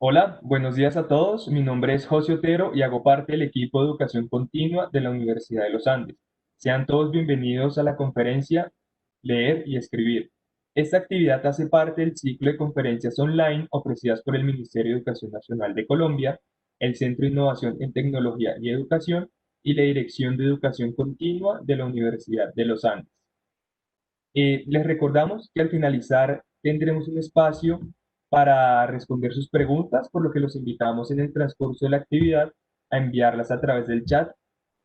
Hola, buenos días a todos. Mi nombre es José Otero y hago parte del equipo de educación continua de la Universidad de los Andes. Sean todos bienvenidos a la conferencia Leer y Escribir. Esta actividad hace parte del ciclo de conferencias online ofrecidas por el Ministerio de Educación Nacional de Colombia, el Centro de Innovación en Tecnología y Educación y la Dirección de Educación Continua de la Universidad de los Andes. Les recordamos que al finalizar tendremos un espacio para responder sus preguntas, por lo que los invitamos en el transcurso de la actividad a enviarlas a través del chat,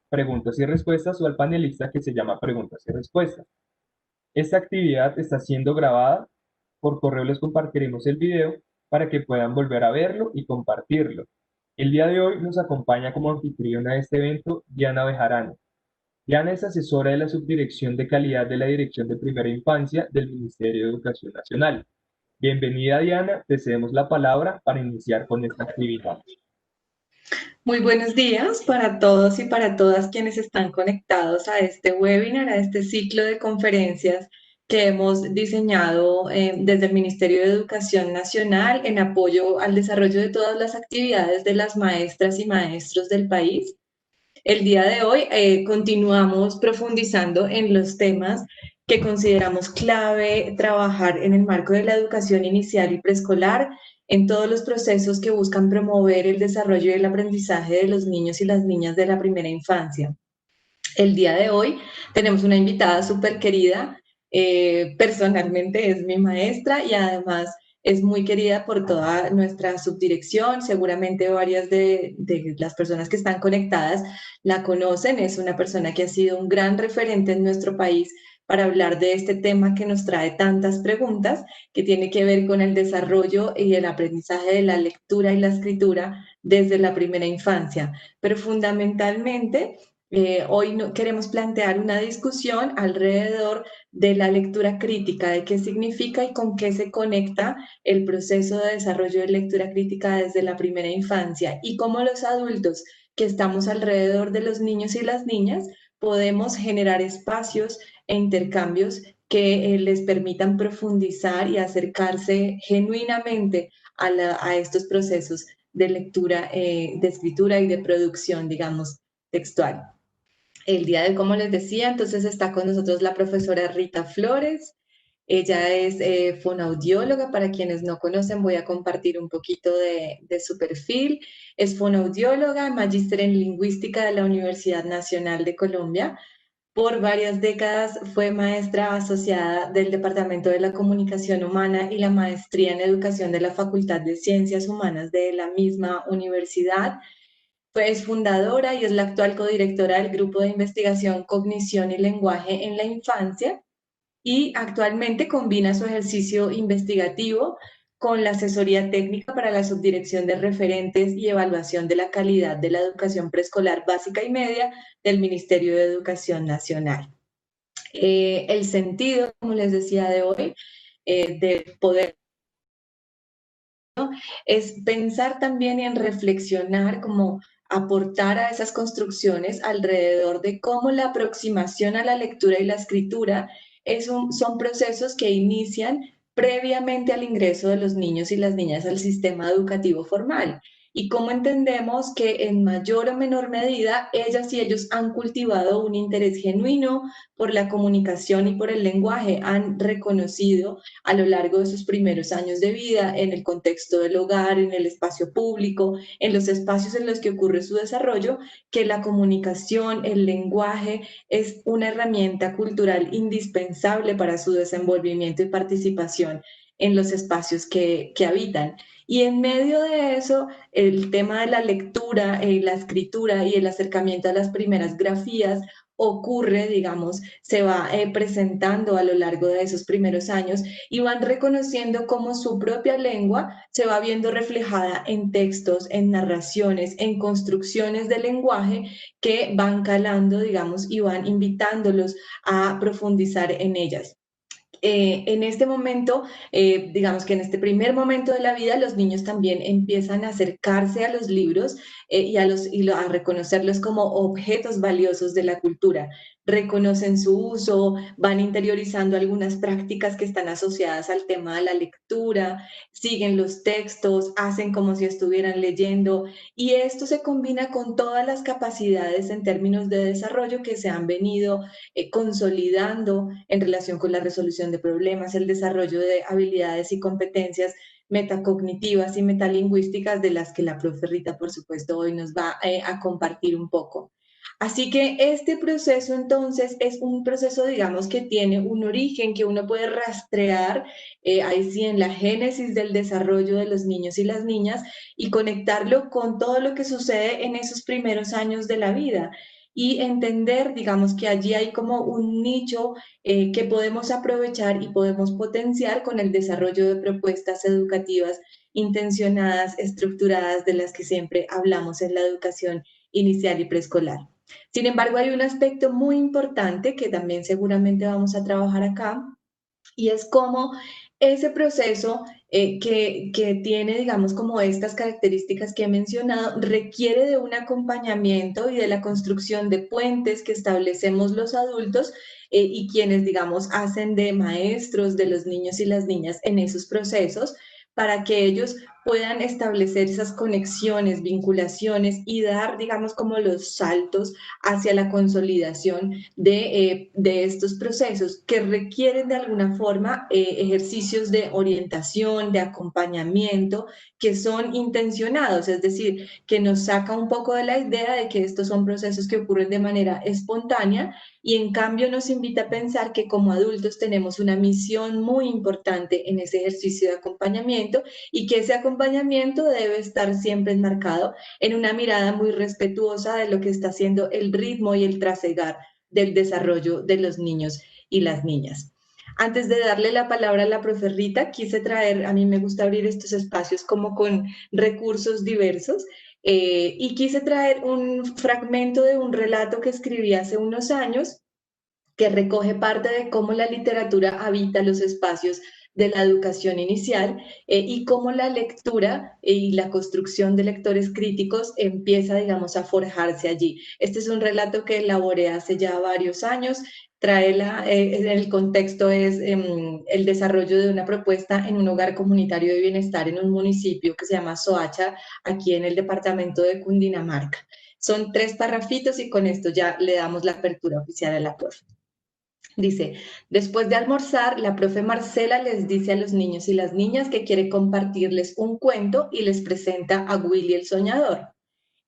preguntas y respuestas o al panelista que se llama preguntas y respuestas. Esta actividad está siendo grabada, por correo les compartiremos el video para que puedan volver a verlo y compartirlo. El día de hoy nos acompaña como anfitriona de este evento Diana Bejarano. Diana es asesora de la Subdirección de Calidad de la Dirección de Primera Infancia del Ministerio de Educación Nacional. Bienvenida, Diana, te cedemos la palabra para iniciar con esta actividad. Muy buenos días para todos y para todas quienes están conectados a este webinar, a este ciclo de conferencias que hemos diseñado desde el Ministerio de Educación Nacional en apoyo al desarrollo de todas las actividades de las maestras y maestros del país. El día de hoy continuamos profundizando en los temas que consideramos clave trabajar en el marco de la educación inicial y preescolar, en todos los procesos que buscan promover el desarrollo y el aprendizaje de los niños y las niñas de la primera infancia. El día de hoy tenemos una invitada súper querida, personalmente es mi maestra y además es muy querida por toda nuestra subdirección. Seguramente varias de las personas que están conectadas la conocen. Es una persona que ha sido un gran referente en nuestro país para hablar de este tema que nos trae tantas preguntas, que tiene que ver con el desarrollo y el aprendizaje de la lectura y la escritura desde la primera infancia. Pero fundamentalmente hoy queremos plantear una discusión alrededor de la lectura crítica, de qué significa y con qué se conecta el proceso de desarrollo de lectura crítica desde la primera infancia y cómo los adultos que estamos alrededor de los niños y las niñas podemos generar espacios e intercambios que les permitan profundizar y acercarse genuinamente a estos procesos de lectura, de escritura y de producción, digamos, textual. El día de, como les decía, entonces está con nosotros la profesora Rita Flores. Ella es fonoaudióloga. Para quienes no conocen, voy a compartir un poquito de su perfil. Es fonoaudióloga, magíster en lingüística de la Universidad Nacional de Colombia. Por varias décadas fue maestra asociada del Departamento de la Comunicación Humana y la maestría en educación de la Facultad de Ciencias Humanas de la misma universidad. Es fundadora y es la actual codirectora del Grupo de Investigación Cognición y Lenguaje en la Infancia y actualmente combina su ejercicio investigativo con la asesoría técnica para la subdirección de referentes y evaluación de la calidad de la educación preescolar básica y media del Ministerio de Educación Nacional. El sentido, como les decía, de hoy, de poder es pensar también en reflexionar, como aportar a esas construcciones alrededor de cómo la aproximación a la lectura y la escritura son procesos que inician previamente al ingreso de los niños y las niñas al sistema educativo formal. Y cómo entendemos que en mayor o menor medida ellas y ellos han cultivado un interés genuino por la comunicación y por el lenguaje, han reconocido a lo largo de sus primeros años de vida, en el contexto del hogar, en el espacio público, en los espacios en los que ocurre su desarrollo, que la comunicación, el lenguaje es una herramienta cultural indispensable para su desenvolvimiento y participación en los espacios que habitan. Y en medio de eso, el tema de la lectura, la escritura y el acercamiento a las primeras grafías ocurre, digamos, se va presentando a lo largo de esos primeros años y van reconociendo cómo su propia lengua se va viendo reflejada en textos, en narraciones, en construcciones de lenguaje que van calando, digamos, y van invitándolos a profundizar en ellas. En este momento, digamos que en este primer momento de la vida, los niños también empiezan a acercarse a los libros a reconocerlos como objetos valiosos de la cultura. Reconocen su uso, van interiorizando algunas prácticas que están asociadas al tema de la lectura, siguen los textos, hacen como si estuvieran leyendo, y esto se combina con todas las capacidades en términos de desarrollo que se han venido consolidando en relación con la resolución de problemas, el desarrollo de habilidades y competencias metacognitivas y metalingüísticas de las que la profe Rita, por supuesto, hoy nos va a compartir un poco. Así que este proceso entonces es un proceso, digamos, que tiene un origen que uno puede rastrear, ahí sí, en la génesis del desarrollo de los niños y las niñas y conectarlo con todo lo que sucede en esos primeros años de la vida y entender, digamos, que allí hay como un nicho que podemos aprovechar y podemos potenciar con el desarrollo de propuestas educativas intencionadas, estructuradas, de las que siempre hablamos en la educación inicial y preescolar. Sin embargo, hay un aspecto muy importante que también seguramente vamos a trabajar acá, y es como ese proceso que tiene, digamos, como estas características que he mencionado, requiere de un acompañamiento y de la construcción de puentes que establecemos los adultos y quienes, digamos, hacen de maestros de los niños y las niñas en esos procesos para que ellos puedan establecer esas conexiones, vinculaciones y dar, digamos, como los saltos hacia la consolidación de estos procesos que requieren de alguna forma ejercicios de orientación, de acompañamiento, que son intencionados, es decir, que nos saca un poco de la idea de que estos son procesos que ocurren de manera espontánea y en cambio nos invita a pensar que como adultos tenemos una misión muy importante en ese ejercicio de acompañamiento y que ese acompañamiento debe estar siempre enmarcado en una mirada muy respetuosa de lo que está haciendo el ritmo y el trasegar del desarrollo de los niños y las niñas. Antes de darle la palabra a la profe Rita, quise traer, a mí me gusta abrir estos espacios como con recursos diversos, y quise traer un fragmento de un relato que escribí hace unos años que recoge parte de cómo la literatura habita los espacios de la educación inicial y cómo la lectura y la construcción de lectores críticos empieza, digamos, a forjarse allí. Este es un relato que elaboré hace ya varios años. El contexto es el desarrollo de una propuesta en un hogar comunitario de bienestar en un municipio que se llama Soacha, aquí en el departamento de Cundinamarca. Son 3 parrafitos y con esto ya le damos la apertura oficial a la profe. Dice, después de almorzar, la profe Marcela les dice a los niños y las niñas que quiere compartirles un cuento y les presenta a Willy el Soñador,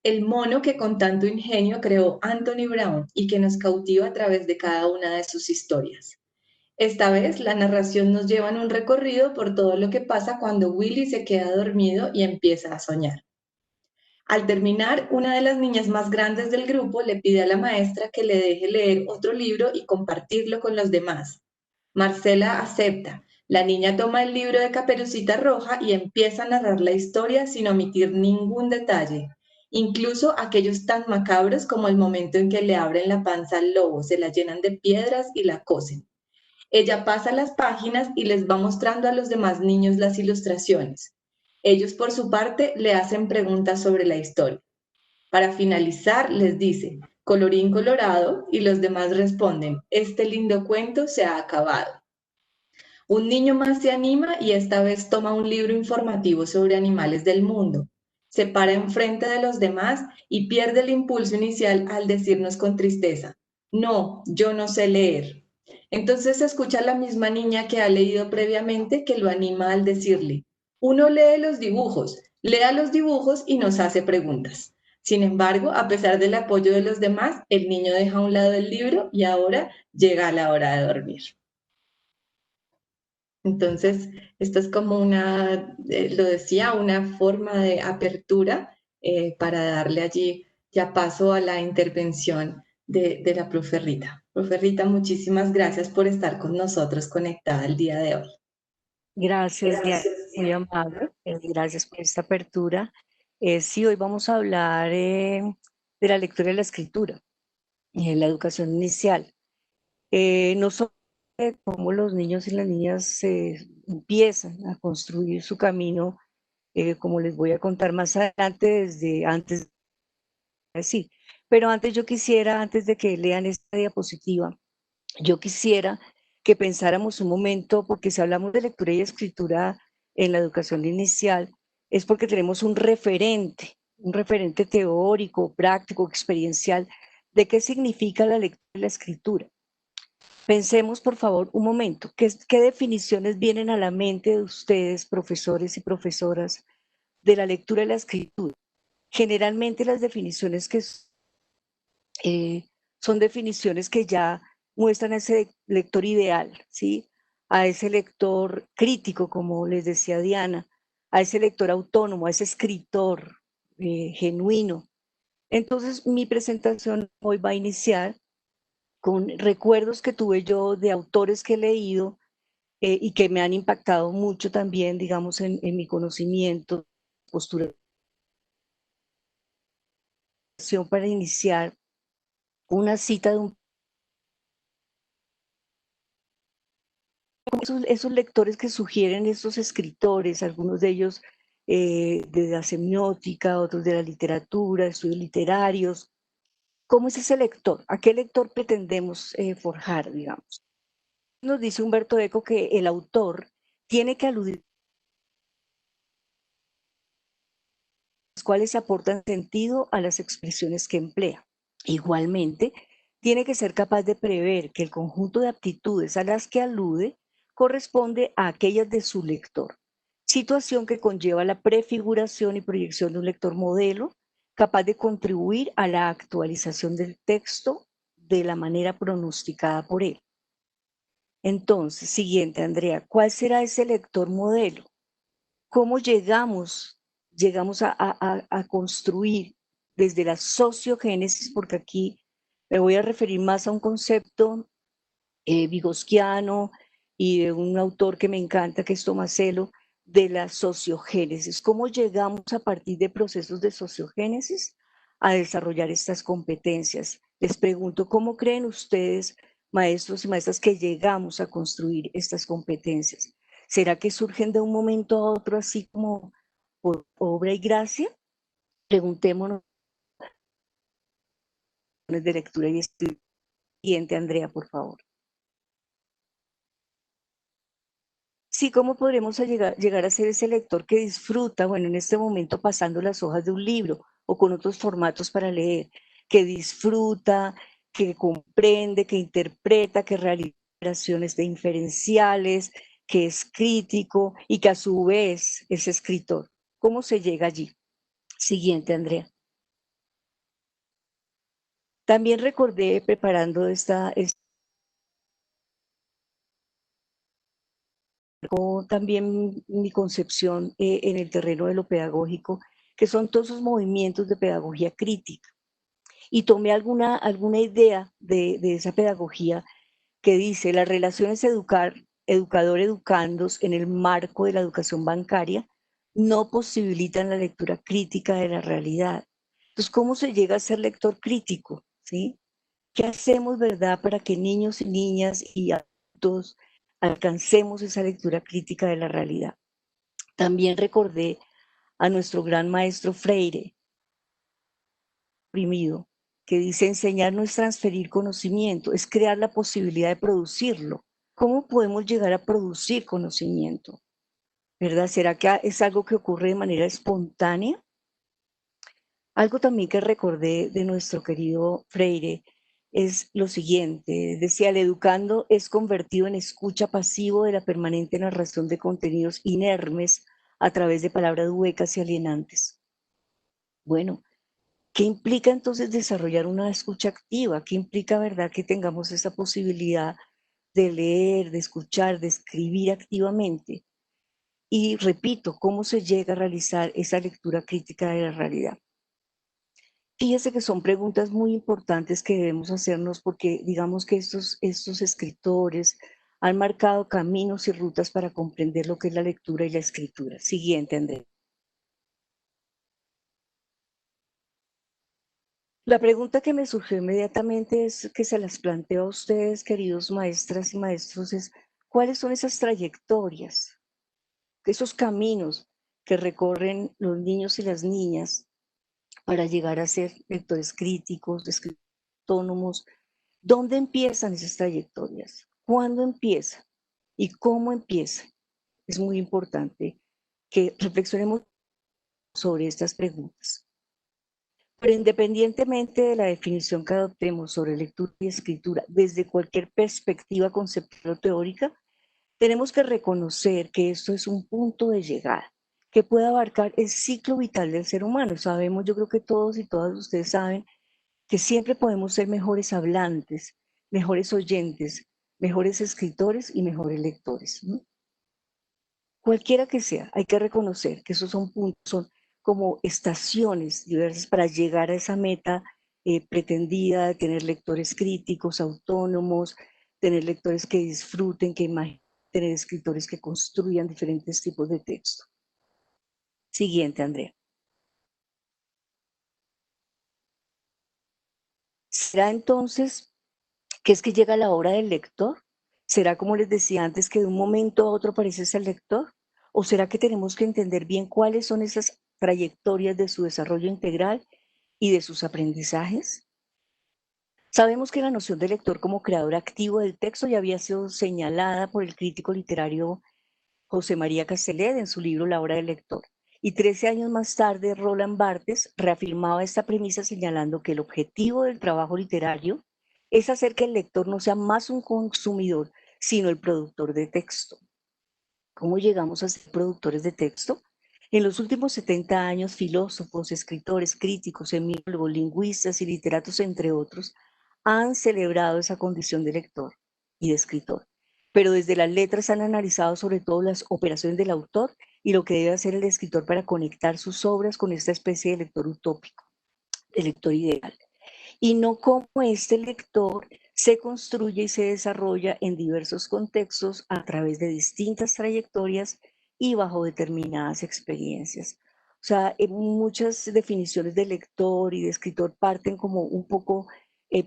el mono que con tanto ingenio creó Anthony Brown y que nos cautiva a través de cada una de sus historias. Esta vez la narración nos lleva en un recorrido por todo lo que pasa cuando Willy se queda dormido y empieza a soñar. Al terminar, una de las niñas más grandes del grupo le pide a la maestra que le deje leer otro libro y compartirlo con los demás. Marcela acepta. La niña toma el libro de Caperucita Roja y empieza a narrar la historia sin omitir ningún detalle, incluso aquellos tan macabros como el momento en que le abren la panza al lobo, se la llenan de piedras y la cosen. Ella pasa las páginas y les va mostrando a los demás niños las ilustraciones. Ellos, por su parte, le hacen preguntas sobre la historia. Para finalizar, les dice, colorín colorado, y los demás responden, este lindo cuento se ha acabado. Un niño más se anima y esta vez toma un libro informativo sobre animales del mundo. Se para enfrente de los demás y pierde el impulso inicial al decirnos con tristeza, no, yo no sé leer. Entonces se escucha a la misma niña que ha leído previamente que lo anima al decirle, uno lee los dibujos, lea los dibujos y nos hace preguntas. Sin embargo, a pesar del apoyo de los demás, el niño deja a un lado el libro y ahora llega la hora de dormir. Entonces, esto es como una, lo decía, una forma de apertura para darle allí ya paso a la intervención de la profe Rita. Profe Rita, muchísimas gracias por estar con nosotros conectada el día de hoy. Gracias, Diana, Gracias. muy amable. Gracias por esta apertura. Sí, hoy vamos a hablar de la lectura y la escritura, la educación inicial. No solo de cómo los niños y las niñas empiezan a construir su camino, como les voy a contar más adelante, desde antes decir. Pero antes yo quisiera, antes de que lean esta diapositiva, yo quisiera que pensáramos un momento, porque si hablamos de lectura y escritura en la educación inicial, es porque tenemos un referente teórico, práctico, experiencial, de qué significa la lectura y la escritura. Pensemos, por favor, un momento, ¿qué definiciones vienen a la mente de ustedes, profesores y profesoras, de la lectura y la escritura? Generalmente las definiciones son definiciones que ya muestran a ese lector ideal, ¿sí? A ese lector crítico, como les decía Diana, a ese lector autónomo, a ese escritor genuino. Entonces, mi presentación hoy va a iniciar con recuerdos que tuve yo de autores que he leído y que me han impactado mucho también, digamos, en mi conocimiento, postura para iniciar una cita de esos lectores que sugieren estos escritores, algunos de ellos de la semiótica, otros de la literatura, estudios literarios. ¿Cómo es ese lector? ¿A qué lector pretendemos forjar, digamos? Nos dice Humberto Eco que el autor tiene que aludir a los cuales aportan sentido a las expresiones que emplea. Igualmente, tiene que ser capaz de prever que el conjunto de aptitudes a las que alude corresponde a aquellas de su lector, situación que conlleva la prefiguración y proyección de un lector modelo capaz de contribuir a la actualización del texto de la manera pronosticada por él. Entonces, siguiente, Andrea, ¿cuál será ese lector modelo? ¿Cómo llegamos a construir desde la sociogénesis? Porque aquí me voy a referir más a un concepto vygotsquiano y de un autor que me encanta, que es Tomasello, de la sociogénesis. ¿Cómo llegamos a partir de procesos de sociogénesis a desarrollar estas competencias? Les pregunto, ¿cómo creen ustedes, maestros y maestras, que llegamos a construir estas competencias? ¿Será que surgen de un momento a otro así como por obra y gracia? Preguntémonos de lectura y estudio. Siguiente, Andrea, por favor. Sí, ¿cómo podremos llegar a ser ese lector que disfruta, bueno, en este momento pasando las hojas de un libro o con otros formatos para leer, que disfruta, que comprende, que interpreta, que realiza operaciones de inferenciales, que es crítico y que a su vez es escritor? ¿Cómo se llega allí? Siguiente, Andrea. También recordé preparando también mi concepción en el terreno de lo pedagógico, que son todos esos movimientos de pedagogía crítica. Y tomé alguna idea de esa pedagogía que dice las relaciones educador-educandos en el marco de la educación bancaria no posibilitan la lectura crítica de la realidad. Entonces, ¿cómo se llega a ser lector crítico? ¿Sí? ¿Qué hacemos, verdad, para que niños y niñas y adultos alcancemos esa lectura crítica de la realidad? También recordé a nuestro gran maestro Freire, oprimido, que dice: enseñar no es transferir conocimiento, es crear la posibilidad de producirlo. ¿Cómo podemos llegar a producir conocimiento? ¿Verdad? ¿Será que es algo que ocurre de manera espontánea? Algo también que recordé de nuestro querido Freire es lo siguiente: decía, el educando es convertido en escucha pasivo de la permanente narración de contenidos inermes a través de palabras huecas y alienantes. Bueno, ¿qué implica entonces desarrollar una escucha activa? ¿Qué implica, verdad, que tengamos esa posibilidad de leer, de escuchar, de escribir activamente? Y repito, ¿cómo se llega a realizar esa lectura crítica de la realidad? Fíjese que son preguntas muy importantes que debemos hacernos, porque digamos que estos escritores han marcado caminos y rutas para comprender lo que es la lectura y la escritura. Siguiente, Andrés. La pregunta que me surgió inmediatamente es que se las planteo a ustedes, queridos maestras y maestros, es: ¿cuáles son esas trayectorias, esos caminos que recorren los niños y las niñas para llegar a ser lectores críticos, escritores autónomos? ¿Dónde empiezan esas trayectorias? ¿Cuándo empieza? ¿Y cómo empieza? Es muy importante que reflexionemos sobre estas preguntas. Pero independientemente de la definición que adoptemos sobre lectura y escritura, desde cualquier perspectiva conceptual o teórica, tenemos que reconocer que esto es un punto de llegada, que puede abarcar el ciclo vital del ser humano. Sabemos, yo creo que todos y todas ustedes saben, que siempre podemos ser mejores hablantes, mejores oyentes, mejores escritores y mejores lectores, ¿no? Cualquiera que sea, hay que reconocer que esos son puntos, son como estaciones diversas para llegar a esa meta pretendida de tener lectores críticos, autónomos, tener lectores que disfruten, que imaginen, tener escritores que construyan diferentes tipos de texto. Siguiente, Andrea. ¿Será entonces que es que llega la hora del lector? ¿Será, como les decía antes, que de un momento a otro aparece el lector? ¿O será que tenemos que entender bien cuáles son esas trayectorias de su desarrollo integral y de sus aprendizajes? Sabemos que la noción de lector como creador activo del texto ya había sido señalada por el crítico literario José María Castellet en su libro La hora del lector. Y 13 años más tarde, Roland Barthes reafirmaba esta premisa señalando que el objetivo del trabajo literario es hacer que el lector no sea más un consumidor, sino el productor de texto. ¿Cómo llegamos a ser productores de texto? En los últimos 70 años, filósofos, escritores, críticos, semiólogos, lingüistas y literatos, entre otros, han celebrado esa condición de lector y de escritor. Pero desde las letras han analizado sobre todo las operaciones del autor y lo que debe hacer el escritor para conectar sus obras con esta especie de lector utópico, de lector ideal, y no cómo este lector se construye y se desarrolla en diversos contextos a través de distintas trayectorias y bajo determinadas experiencias. O sea, muchas definiciones de lector y de escritor parten como un poco,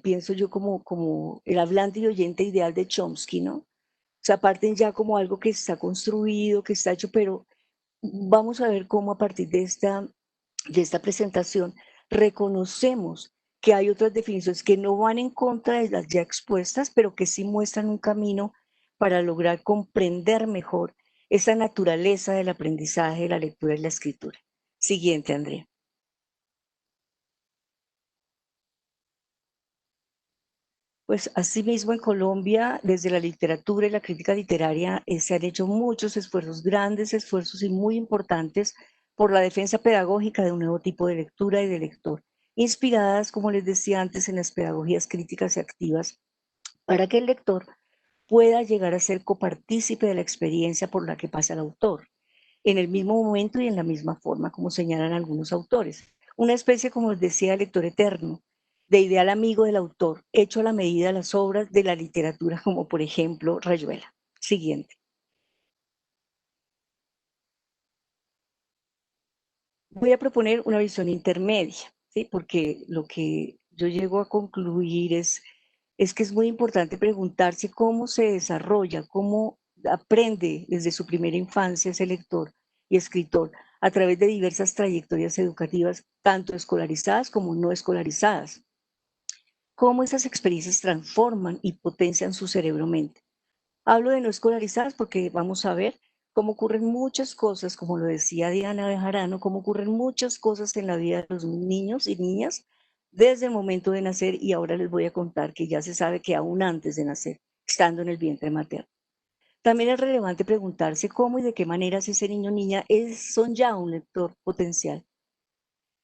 pienso yo, como el hablante y oyente ideal de Chomsky, ¿no? O sea, parten ya como algo que está construido, que está hecho, pero vamos a ver cómo a partir de esta presentación reconocemos que hay otras definiciones que no van en contra de las ya expuestas, pero que sí muestran un camino para lograr comprender mejor esa naturaleza del aprendizaje, la lectura y la escritura. Siguiente, Andrea. Pues asimismo en Colombia, desde la literatura y la crítica literaria, se han hecho muchos esfuerzos, grandes esfuerzos y muy importantes por la defensa pedagógica de un nuevo tipo de lectura y de lector, inspiradas, como les decía antes, en las pedagogías críticas y activas, para que el lector pueda llegar a ser copartícipe de la experiencia por la que pasa el autor, en el mismo momento y en la misma forma, como señalan algunos autores. Una especie, como les decía, de lector eterno, de ideal amigo del autor, hecho a la medida de las obras de la literatura, como por ejemplo Rayuela. Siguiente. Voy a proponer una visión intermedia, ¿sí? Porque lo que yo llego a concluir es que es muy importante preguntarse cómo se desarrolla, cómo aprende desde su primera infancia ese lector y escritor a través de diversas trayectorias educativas, tanto escolarizadas como no escolarizadas. Cómo esas experiencias transforman y potencian su cerebro-mente. Hablo de no escolarizadas porque vamos a ver cómo ocurren muchas cosas, como lo decía Diana Bejarano, cómo ocurren muchas cosas en la vida de los niños y niñas desde el momento de nacer, y ahora les voy a contar que ya se sabe que aún antes de nacer, estando en el vientre materno. También es relevante preguntarse cómo y de qué maneras ese niño o niña son ya un lector potencial,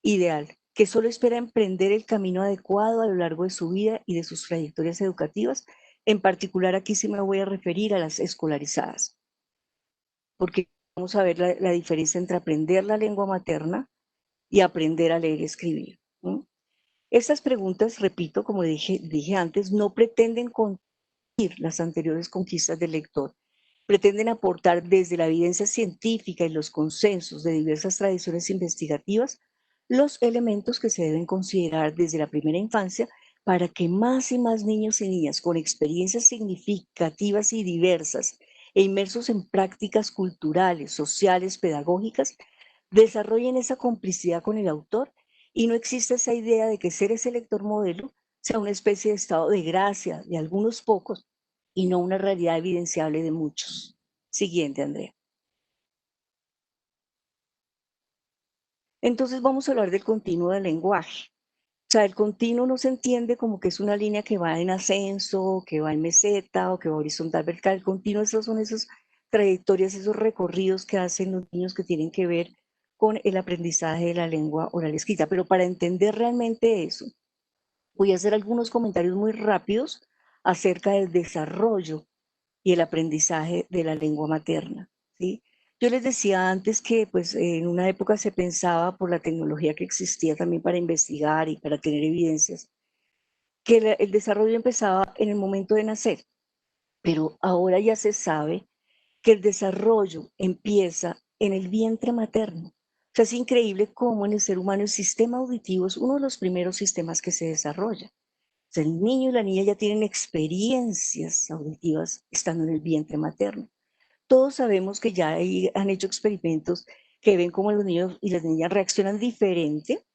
ideal, que solo espera emprender el camino adecuado a lo largo de su vida y de sus trayectorias educativas. En particular, aquí sí me voy a referir a las escolarizadas, porque vamos a ver la diferencia entre aprender la lengua materna y aprender a leer y escribir, ¿no? Estas preguntas, repito, como dije antes, no pretenden constituir las anteriores conquistas del lector, pretenden aportar desde la evidencia científica y los consensos de diversas tradiciones investigativas los elementos que se deben considerar desde la primera infancia para que más y más niños y niñas con experiencias significativas y diversas e inmersos en prácticas culturales, sociales, pedagógicas, desarrollen esa complicidad con el autor y no existe esa idea de que ser ese lector modelo sea una especie de estado de gracia de algunos pocos y no una realidad evidenciable de muchos. Siguiente, Andrea. Entonces vamos a hablar del continuo del lenguaje. O sea, el continuo no se entiende como que es una línea que va en ascenso, que va en meseta o que va horizontal, vertical. El continuo, esas son esas trayectorias, esos recorridos que hacen los niños que tienen que ver con el aprendizaje de la lengua oral escrita. Pero para entender realmente eso, voy a hacer algunos comentarios muy rápidos acerca del desarrollo y el aprendizaje de la lengua materna, ¿sí? Yo les decía antes que pues en una época se pensaba por la tecnología que existía también para investigar y para tener evidencias, que el desarrollo empezaba en el momento de nacer, pero ahora ya se sabe que el desarrollo empieza en el vientre materno. O sea, es increíble cómo en el ser humano el sistema auditivo es uno de los primeros sistemas que se desarrolla. O sea, el niño y la niña ya tienen experiencias auditivas estando en el vientre materno. Todos sabemos que ya han hecho experimentos que ven cómo los niños y las niñas reaccionan diferente,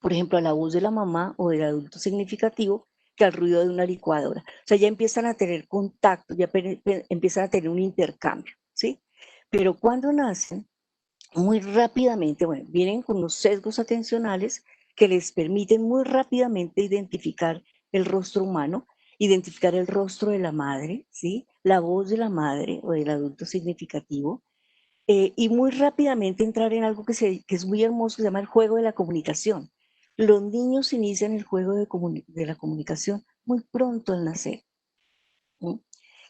por ejemplo, a la voz de la mamá o del adulto significativo, que al ruido de una licuadora. O sea, ya empiezan a tener contacto, ya empiezan a tener un intercambio, ¿sí? Pero cuando nacen, muy rápidamente, bueno, vienen con unos sesgos atencionales que les permiten muy rápidamente identificar el rostro humano, identificar el rostro de la madre, ¿sí? La voz de la madre o del adulto significativo, y muy rápidamente entrar en algo que es muy hermoso, que se llama el juego de la comunicación. Los niños inician el juego de la comunicación muy pronto al nacer. ¿No?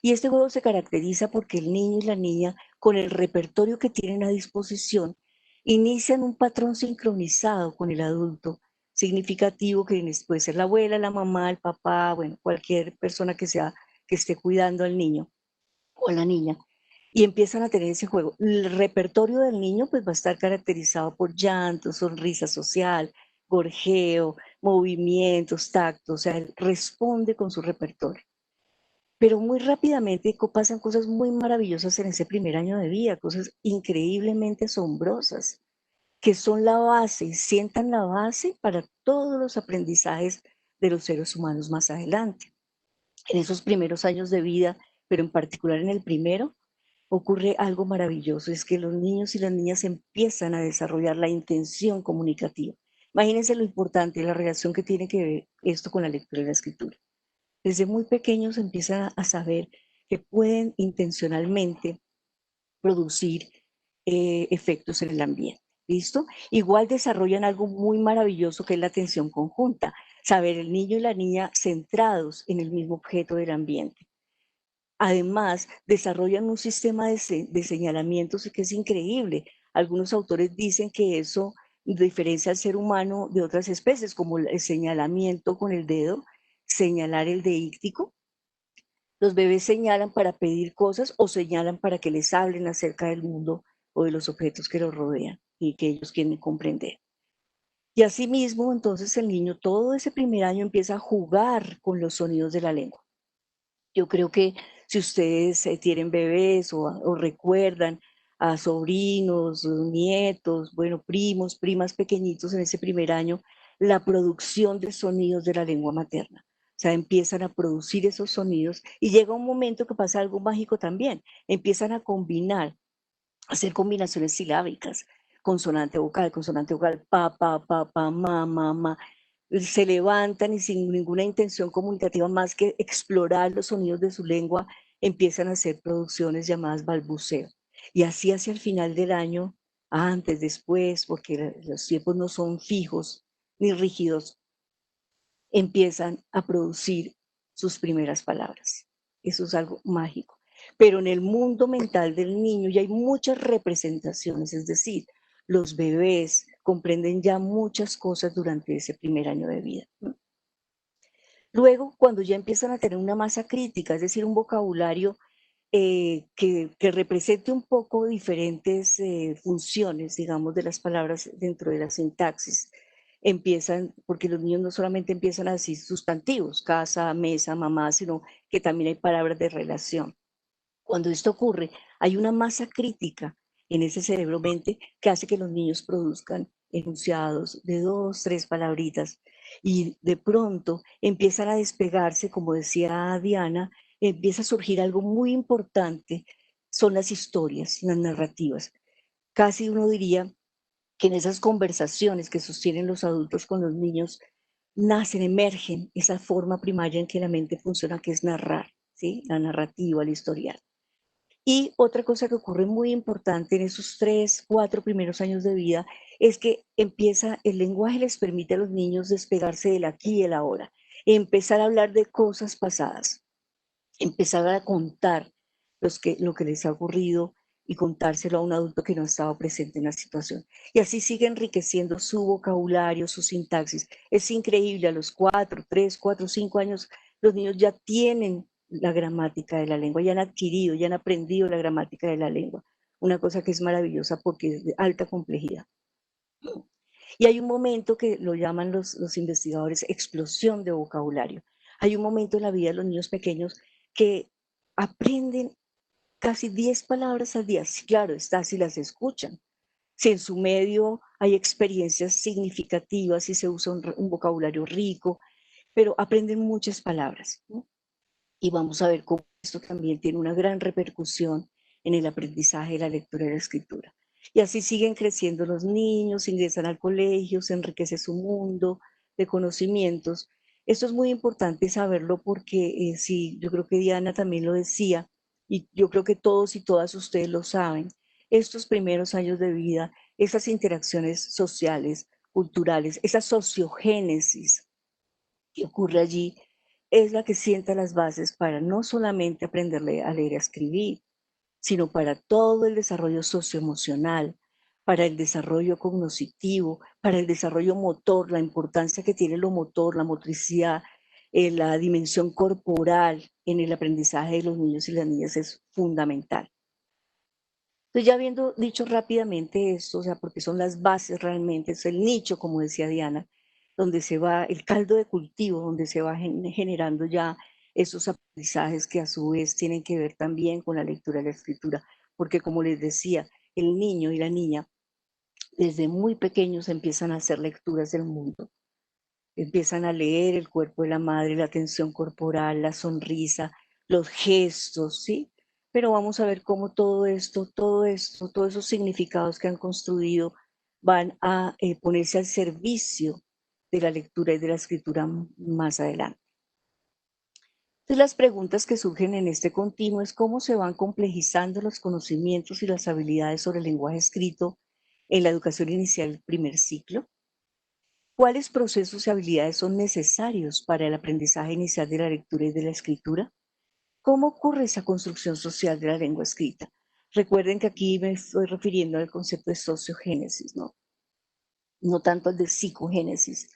Y este juego se caracteriza porque el niño y la niña, con el repertorio que tienen a disposición, inician un patrón sincronizado con el adulto, significativo que puede ser la abuela, la mamá, el papá, bueno, cualquier persona que esté cuidando al niño o a la niña, y empiezan a tener ese juego. El repertorio del niño pues va a estar caracterizado por llanto, sonrisa social, gorjeo, movimientos, tacto, o sea, él responde con su repertorio. Pero muy rápidamente pasan cosas muy maravillosas en ese primer año de vida, cosas increíblemente asombrosas, que son la base y sientan la base para todos los aprendizajes de los seres humanos más adelante. En esos primeros años de vida, pero en particular en el primero, ocurre algo maravilloso, es que los niños y las niñas empiezan a desarrollar la intención comunicativa. Imagínense lo importante, la relación que tiene que ver esto con la lectura y la escritura. Desde muy pequeños empiezan a saber que pueden intencionalmente producir efectos en el ambiente. ¿Listo? Igual desarrollan algo muy maravilloso que es la atención conjunta, saber el niño y la niña centrados en el mismo objeto del ambiente. Además, desarrollan un sistema de señalamientos que es increíble. Algunos autores dicen que eso diferencia al ser humano de otras especies, como el señalamiento con el dedo, señalar el deíctico. Los bebés señalan para pedir cosas o señalan para que les hablen acerca del mundo o de los objetos que los rodean y que ellos quieren comprender. Y asimismo, entonces el niño todo ese primer año empieza a jugar con los sonidos de la lengua. Yo creo que si ustedes tienen bebés o recuerdan a sobrinos, nietos, bueno, primos, primas pequeñitos en ese primer año, la producción de sonidos de la lengua materna. O sea, empiezan a producir esos sonidos y llega un momento que pasa algo mágico también. Empiezan a combinar, a hacer combinaciones silábicas, consonante vocal, pa, ma, se levantan y sin ninguna intención comunicativa más que explorar los sonidos de su lengua, empiezan a hacer producciones llamadas balbuceo. Y así hacia el final del año, antes, después, porque los tiempos no son fijos ni rígidos, empiezan a producir sus primeras palabras. Eso es algo mágico. Pero en el mundo mental del niño ya hay muchas representaciones, es decir, los bebés comprenden ya muchas cosas durante ese primer año de vida. Luego, cuando ya empiezan a tener una masa crítica, es decir, un vocabulario que represente un poco diferentes funciones, digamos, de las palabras dentro de la sintaxis, empiezan, porque los niños no solamente empiezan a decir sustantivos, casa, mesa, mamá, sino que también hay palabras de relación. Cuando esto ocurre, hay una masa crítica en ese cerebro-mente que hace que los niños produzcan enunciados de 2, 3 palabritas, y de pronto empiezan a despegarse, como decía Diana, empieza a surgir algo muy importante, son las historias, las narrativas. Casi uno diría que en esas conversaciones que sostienen los adultos con los niños, nacen, emergen esa forma primaria en que la mente funciona, que es narrar, ¿sí? La narrativa, la historial. Y otra cosa que ocurre muy importante en esos 3, 4 primeros años de vida es que empieza, el lenguaje les permite a los niños despegarse del aquí y el ahora, empezar a hablar de cosas pasadas, empezar a contar lo que les ha ocurrido y contárselo a un adulto que no ha estado presente en la situación. Y así sigue enriqueciendo su vocabulario, su sintaxis. Es increíble, a los 4, 3, 4, 5 años, los niños ya tienen la gramática de la lengua, ya han adquirido, ya han aprendido la gramática de la lengua. Una cosa que es maravillosa porque es de alta complejidad. Y hay un momento que lo llaman los investigadores explosión de vocabulario. Hay un momento en la vida de los niños pequeños que aprenden casi 10 palabras al día. Sí, claro, está si las escuchan. Si en su medio hay experiencias significativas, si se usa un vocabulario rico, pero aprenden muchas palabras, ¿no? Y vamos a ver cómo esto también tiene una gran repercusión en el aprendizaje de la lectura y la escritura. Y así siguen creciendo los niños, ingresan al colegio, se enriquece su mundo de conocimientos. Esto es muy importante saberlo porque sí, yo creo que Diana también lo decía, y yo creo que todos y todas ustedes lo saben, estos primeros años de vida, esas interacciones sociales, culturales, esa sociogénesis que ocurre allí, es la que sienta las bases para no solamente aprenderle a leer y a escribir, sino para todo el desarrollo socioemocional, para el desarrollo cognitivo, para el desarrollo motor, la importancia que tiene lo motor, la motricidad, la dimensión corporal en el aprendizaje de los niños y las niñas es fundamental. Entonces, ya habiendo dicho rápidamente esto, o sea, porque son las bases realmente, es el nicho, como decía Diana, donde se va, el caldo de cultivo, donde se va generando ya esos aprendizajes que a su vez tienen que ver también con la lectura y la escritura, porque como les decía, el niño y la niña desde muy pequeños empiezan a hacer lecturas del mundo, empiezan a leer el cuerpo de la madre, la tensión corporal, la sonrisa, los gestos, ¿sí? Pero vamos a ver cómo todos esos significados que han construido van a ponerse al servicio de la lectura y de la escritura más adelante. Entonces, las preguntas que surgen en este continuo es cómo se van complejizando los conocimientos y las habilidades sobre el lenguaje escrito en la educación inicial del primer ciclo. ¿Cuáles procesos y habilidades son necesarios para el aprendizaje inicial de la lectura y de la escritura? ¿Cómo ocurre esa construcción social de la lengua escrita? Recuerden que aquí me estoy refiriendo al concepto de sociogénesis, ¿no? No tanto al de psicogénesis,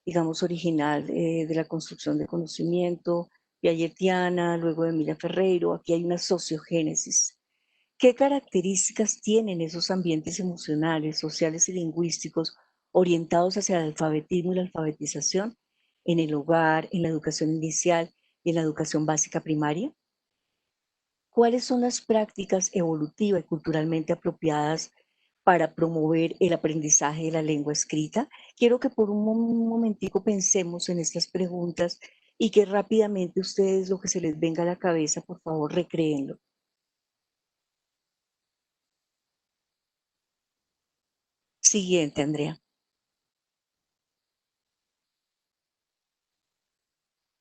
digamos, original de la construcción de conocimiento, piagetiana, luego de Emilia Ferreiro. Aquí hay una sociogénesis. ¿Qué características tienen esos ambientes emocionales, sociales y lingüísticos orientados hacia el alfabetismo y la alfabetización en el hogar, en la educación inicial y en la educación básica primaria? ¿Cuáles son las prácticas evolutivas y culturalmente apropiadas para promover el aprendizaje de la lengua escrita? Quiero que por un momentico pensemos en estas preguntas y que rápidamente ustedes lo que se les venga a la cabeza, por favor, recréenlo. Siguiente, Andrea.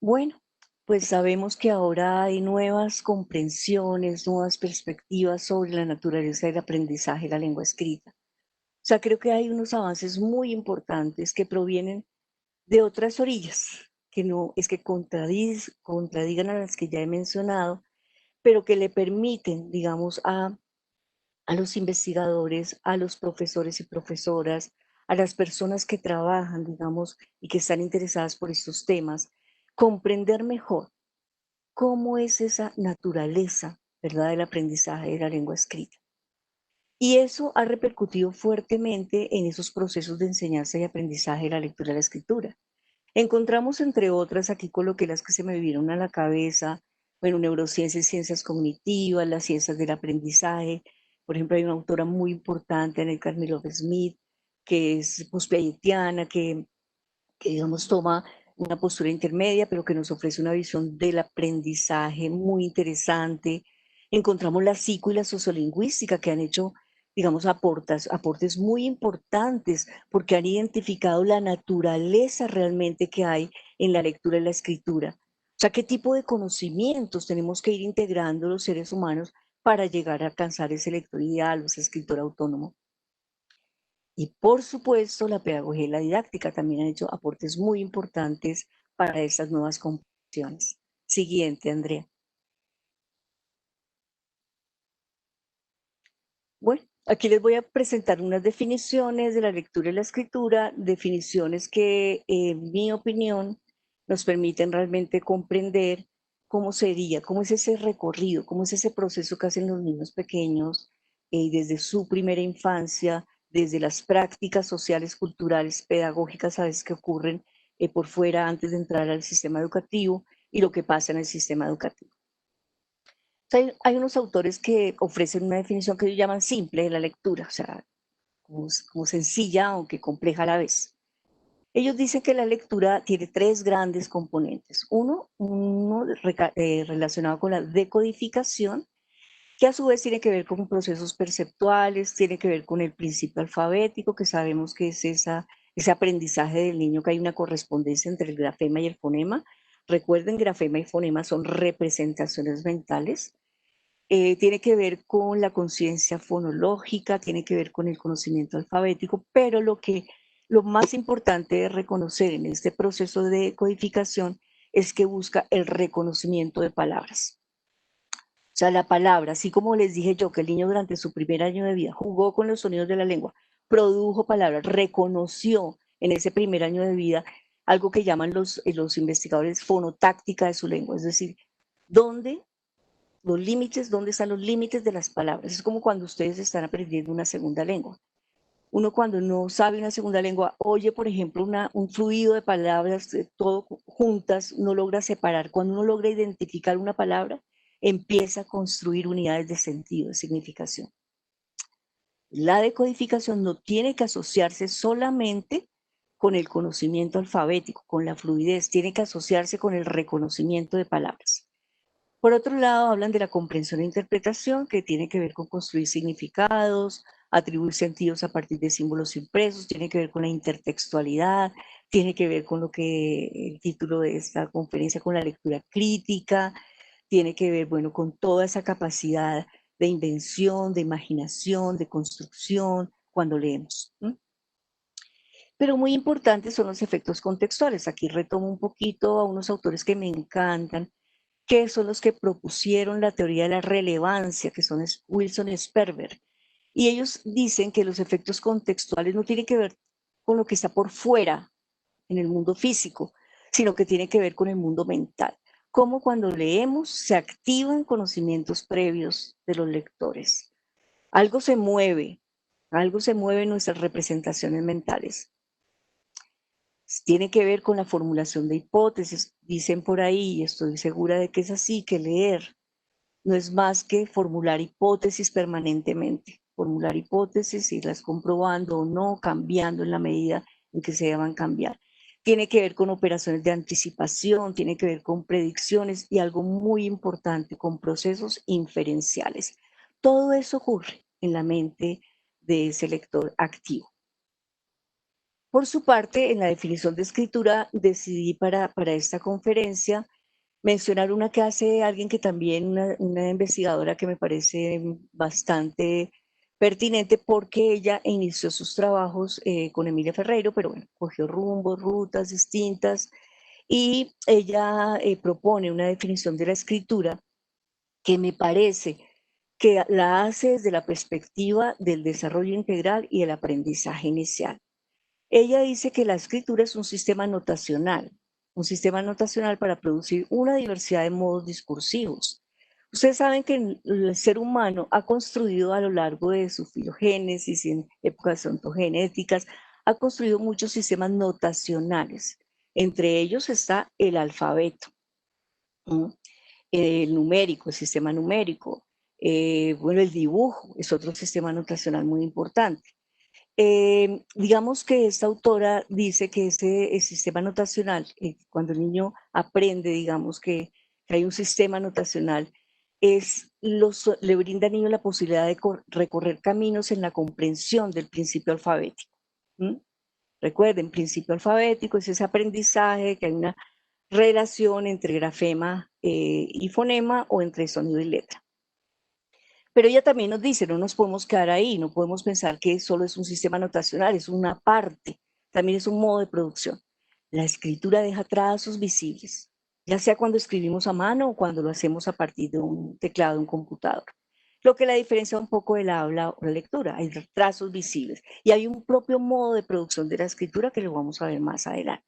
Bueno, pues sabemos que ahora hay nuevas comprensiones, nuevas perspectivas sobre la naturaleza del aprendizaje de la lengua escrita. O sea, creo que hay unos avances muy importantes que provienen de otras orillas, que no es que contradigan a las que ya he mencionado, pero que le permiten, digamos, a los investigadores, a los profesores y profesoras, a las personas que trabajan, digamos, y que están interesadas por estos temas, comprender mejor cómo es esa naturaleza, ¿verdad?, del aprendizaje de la lengua escrita. Y eso ha repercutido fuertemente en esos procesos de enseñanza y aprendizaje de la lectura y la escritura. Encontramos, entre otras, aquí coloqué las que se me vieron a la cabeza, bueno, neurociencias y ciencias cognitivas, las ciencias del aprendizaje. Por ejemplo, hay una autora muy importante, Annette Karmilov Smith, que es post-piagetiana, que digamos toma una postura intermedia, pero que nos ofrece una visión del aprendizaje muy interesante. Encontramos la psico y la sociolingüística que han hecho, digamos, aportes muy importantes porque han identificado la naturaleza realmente que hay en la lectura y la escritura. O sea, qué tipo de conocimientos tenemos que ir integrando los seres humanos para llegar a alcanzar ese lector ideal o ese escritor autónomo. Y por supuesto, la pedagogía y la didáctica también han hecho aportes muy importantes para estas nuevas comprensiones. Siguiente, Andrea. Bueno, aquí les voy a presentar unas definiciones de la lectura y la escritura, definiciones que, en mi opinión, nos permiten realmente comprender cómo sería, cómo es ese recorrido, cómo es ese proceso que hacen los niños pequeños desde su primera infancia, desde las prácticas sociales, culturales, pedagógicas a veces que ocurren por fuera antes de entrar al sistema educativo y lo que pasa en el sistema educativo. Hay unos autores que ofrecen una definición que ellos llaman simple de la lectura, o sea, como sencilla aunque compleja a la vez. Ellos dicen que la lectura tiene tres grandes componentes. Uno relacionado con la decodificación, que a su vez tiene que ver con procesos perceptuales, tiene que ver con el principio alfabético, que sabemos que es ese aprendizaje del niño, que hay una correspondencia entre el grafema y el fonema. Recuerden, grafema y fonema son representaciones mentales. Tiene que ver con la conciencia fonológica, tiene que ver con el conocimiento alfabético, pero lo más importante de reconocer en este proceso de codificación es que busca el reconocimiento de palabras. O sea, la palabra, así como les dije yo, que el niño durante su primer año de vida jugó con los sonidos de la lengua, produjo palabras, reconoció en ese primer año de vida algo que llaman los investigadores fonotáctica de su lengua, es decir, dónde los límites, dónde están los límites de las palabras. Es como cuando ustedes están aprendiendo una segunda lengua. Uno cuando no sabe una segunda lengua, oye, por ejemplo, un fluido de palabras, todo juntas, no logra separar. Cuando uno logra identificar una palabra, empieza a construir unidades de sentido, de significación. La decodificación no tiene que asociarse solamente con el conocimiento alfabético, con la fluidez, tiene que asociarse con el reconocimiento de palabras. Por otro lado, hablan de la comprensión e interpretación, que tiene que ver con construir significados, atribuir sentidos a partir de símbolos impresos, tiene que ver con la intertextualidad, tiene que ver con lo que el título de esta conferencia, con la lectura crítica, tiene que ver, bueno, con toda esa capacidad de invención, de imaginación, de construcción, cuando leemos. Pero muy importantes son los efectos contextuales. Aquí retomo un poquito a unos autores que me encantan, que son los que propusieron la teoría de la relevancia, que son Wilson y Sperber. Y ellos dicen que los efectos contextuales no tienen que ver con lo que está por fuera en el mundo físico, sino que tiene que ver con el mundo mental. Como cuando leemos se activan conocimientos previos de los lectores. Algo se mueve en nuestras representaciones mentales. Tiene que ver con la formulación de hipótesis. Dicen por ahí, y estoy segura de que es así, que leer no es más que formular hipótesis permanentemente. Formular hipótesis, irlas comprobando o no, cambiando en la medida en que se deban cambiar. Tiene que ver con operaciones de anticipación, tiene que ver con predicciones y algo muy importante, con procesos inferenciales. Todo eso ocurre en la mente de ese lector activo. Por su parte, en la definición de escritura, decidí para esta conferencia mencionar una que hace alguien que también, una investigadora que me parece bastante pertinente porque ella inició sus trabajos con Emilia Ferreiro, pero bueno, cogió rumbos, rutas distintas y ella propone una definición de la escritura que me parece que la hace desde la perspectiva del desarrollo integral y el aprendizaje inicial. Ella dice que la escritura es un sistema notacional para producir una diversidad de modos discursivos. Ustedes saben que el ser humano ha construido a lo largo de su filogénesis, en épocas ontogenéticas, ha construido muchos sistemas notacionales. Entre ellos está el alfabeto, el numérico, el sistema numérico. Bueno, el dibujo es otro sistema notacional muy importante. Digamos que esta autora dice que el sistema notacional, cuando el niño aprende, digamos que hay un sistema notacional, le brinda al niño la posibilidad de recorrer caminos en la comprensión del principio alfabético. ¿Mm? Recuerden, principio alfabético es ese aprendizaje, que hay una relación entre grafema y fonema, o entre sonido y letra. Pero ella también nos dice, no nos podemos quedar ahí, no podemos pensar que solo es un sistema notacional, es una parte, también es un modo de producción. La escritura deja trazos visibles, ya sea cuando escribimos a mano o cuando lo hacemos a partir de un teclado de un computador. Lo que la diferencia un poco del habla o la lectura, hay trazos visibles y hay un propio modo de producción de la escritura que lo vamos a ver más adelante.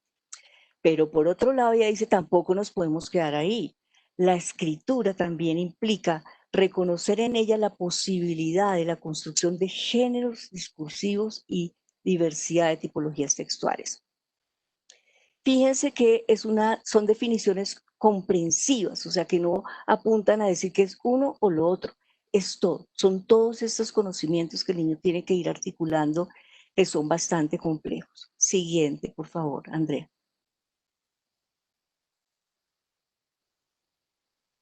Pero por otro lado, ella dice, tampoco nos podemos quedar ahí. La escritura también implica reconocer en ella la posibilidad de la construcción de géneros discursivos y diversidad de tipologías textuales. Fíjense que son definiciones comprensivas, o sea, que no apuntan a decir que es uno o lo otro, es todo. Son todos estos conocimientos que el niño tiene que ir articulando, que son bastante complejos. Siguiente, por favor, Andrea.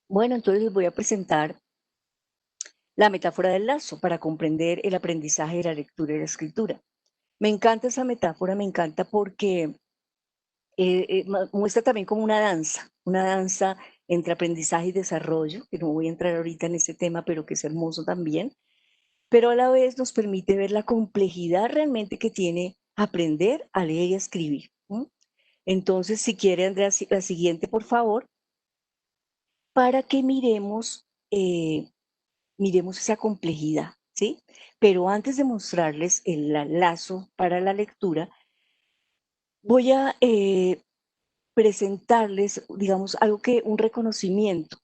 Bueno, entonces les voy a presentar la metáfora del lazo para comprender el aprendizaje de la lectura y la escritura. Me encanta esa metáfora, me encanta porque muestra también como una danza entre aprendizaje y desarrollo, que no voy a entrar ahorita en ese tema, pero que es hermoso también, pero a la vez nos permite ver la complejidad realmente que tiene aprender a leer y a escribir. Entonces, si quiere, Andrea, la siguiente, por favor, para que miremos esa complejidad, ¿sí? Pero antes de mostrarles el lazo para la lectura, voy a presentarles, digamos, un reconocimiento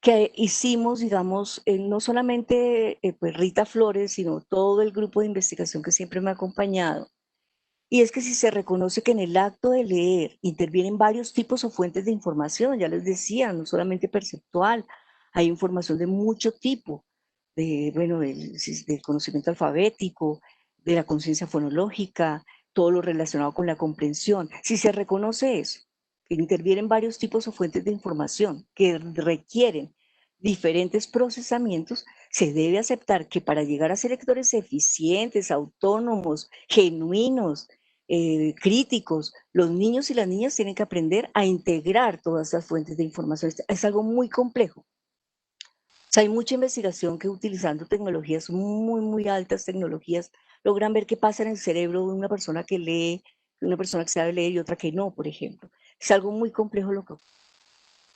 que hicimos, digamos, no solamente pues Rita Flores, sino todo el grupo de investigación que siempre me ha acompañado. Y es que si se reconoce que en el acto de leer intervienen varios tipos o fuentes de información, ya les decía, no solamente perceptual, hay información de mucho tipo, bueno, del conocimiento alfabético, de la conciencia fonológica, todo lo relacionado con la comprensión. Si se reconoce eso, que intervienen varios tipos o fuentes de información que requieren diferentes procesamientos, se debe aceptar que para llegar a ser lectores eficientes, autónomos, genuinos, críticos, los niños y las niñas tienen que aprender a integrar todas esas fuentes de información. Es algo muy complejo. O sea, hay mucha investigación que utilizando tecnologías muy, muy altas tecnologías, logran ver qué pasa en el cerebro de una persona que lee, de una persona que sabe leer y otra que no, por ejemplo. Es algo muy complejo lo que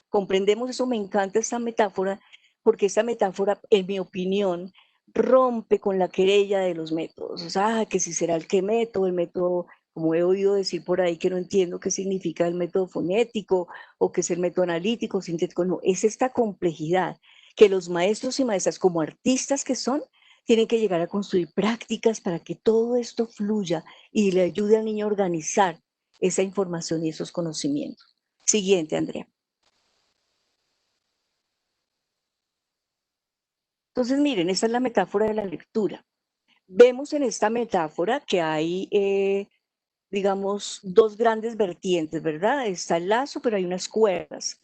comprendemos eso. Me encanta esta metáfora, porque esta metáfora, en mi opinión, rompe con la querella de los métodos. O sea, que si será el método, como he oído decir por ahí, que no entiendo qué significa el método fonético o qué es el método analítico, sintético. No, es esta complejidad que los maestros y maestras, como artistas que son, tienen que llegar a construir prácticas para que todo esto fluya y le ayude al niño a organizar esa información y esos conocimientos. Siguiente, Andrea. Entonces, miren, esta es la metáfora de la lectura. Vemos en esta metáfora que hay, digamos, dos grandes vertientes, ¿verdad? Está el lazo, pero hay unas cuerdas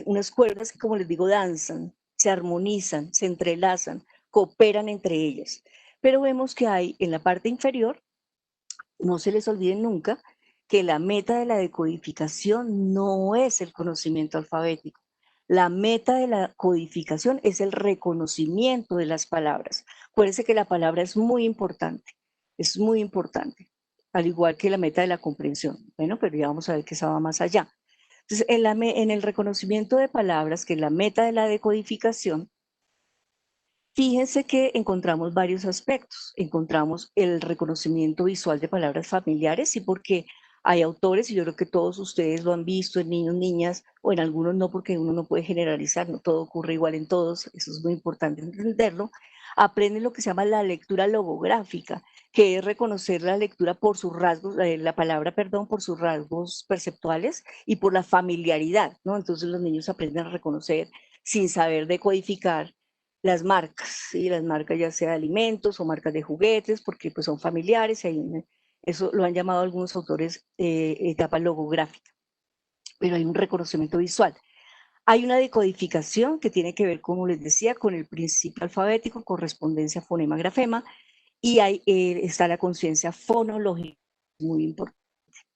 que, como les digo, danzan, se armonizan, se entrelazan, cooperan entre ellas. Pero vemos que hay en la parte inferior, no se les olvide nunca, que la meta de la decodificación no es el conocimiento alfabético. La meta de la codificación es el reconocimiento de las palabras. Acuérdense que la palabra es muy importante, al igual que la meta de la comprensión. Bueno, pero ya vamos a ver que esa va más allá. Entonces, en el reconocimiento de palabras, que es la meta de la decodificación, fíjense que encontramos varios aspectos. Encontramos el reconocimiento visual de palabras familiares, sí, porque hay autores, y yo creo que todos ustedes lo han visto en niños, niñas, o en algunos no, porque uno no puede generalizar, no todo ocurre igual en todos, eso es muy importante entenderlo. Aprenden lo que se llama la lectura logográfica, que es reconocer la lectura por sus rasgos, la palabra, perdón, por sus rasgos perceptuales y por la familiaridad, ¿no? Entonces los niños aprenden a reconocer sin saber decodificar las marcas, ¿sí? Las marcas ya sea de alimentos o marcas de juguetes, porque pues son familiares, eso lo han llamado algunos autores etapa logográfica, pero hay un reconocimiento visual. Hay una decodificación que tiene que ver, como les decía, con el principio alfabético, correspondencia fonema-grafema, y está la conciencia fonológica, muy importante,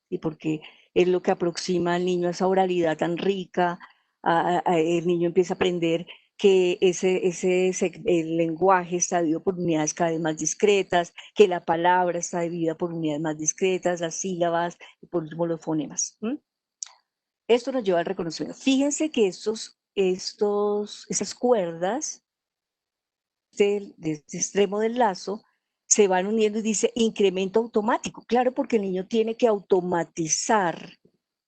¿sí? Porque es lo que aproxima al niño a esa oralidad tan rica, el niño empieza a aprender que el lenguaje está dividido por unidades cada vez más discretas, que la palabra está dividida por unidades más discretas, las sílabas y por último los fonemas. Esto nos lleva al reconocimiento. Fíjense que esas cuerdas de este extremo del lazo se van uniendo y dice incremento automático. Claro, porque el niño tiene que automatizar.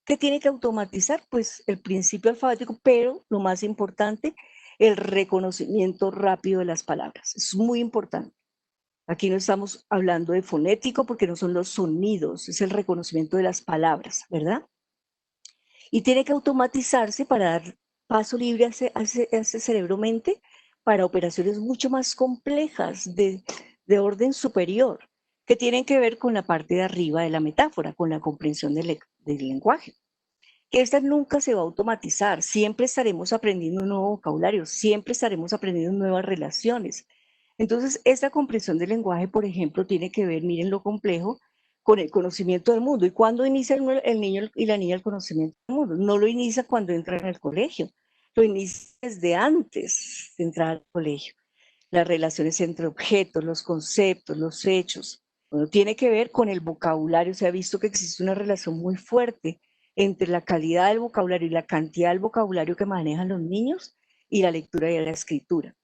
¿Qué tiene que automatizar? Pues el principio alfabético, pero lo más importante, el reconocimiento rápido de las palabras. Es muy importante. Aquí no estamos hablando de fonético porque no son los sonidos, es el reconocimiento de las palabras, ¿verdad? Y tiene que automatizarse para dar paso libre a ese cerebro-mente para operaciones mucho más complejas de orden superior, que tienen que ver con la parte de arriba de la metáfora, con la comprensión del lenguaje. Que esta nunca se va a automatizar, siempre estaremos aprendiendo un nuevo vocabulario, siempre estaremos aprendiendo nuevas relaciones. Entonces, esta comprensión del lenguaje, por ejemplo, tiene que ver, miren lo complejo, con el conocimiento del mundo. ¿Y cuándo inicia el niño y la niña el conocimiento del mundo? No lo inicia cuando entra en el colegio, lo inicia desde antes de entrar al colegio. Las relaciones entre objetos, los conceptos, los hechos. Bueno, tiene que ver con el vocabulario. Se ha visto que existe una relación muy fuerte entre la calidad del vocabulario y la cantidad del vocabulario que manejan los niños y la lectura y la escritura.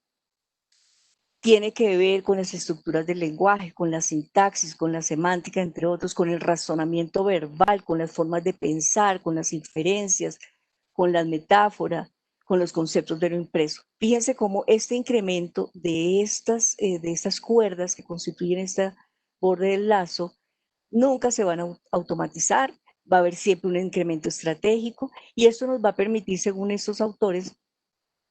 Tiene que ver con las estructuras del lenguaje, con la sintaxis, con la semántica, entre otros, con el razonamiento verbal, con las formas de pensar, con las inferencias, con las metáforas, con los conceptos de lo impreso. Fíjense cómo este incremento de estas cuerdas que constituyen esta borde del lazo nunca se van a automatizar, va a haber siempre un incremento estratégico y esto nos va a permitir, según estos autores,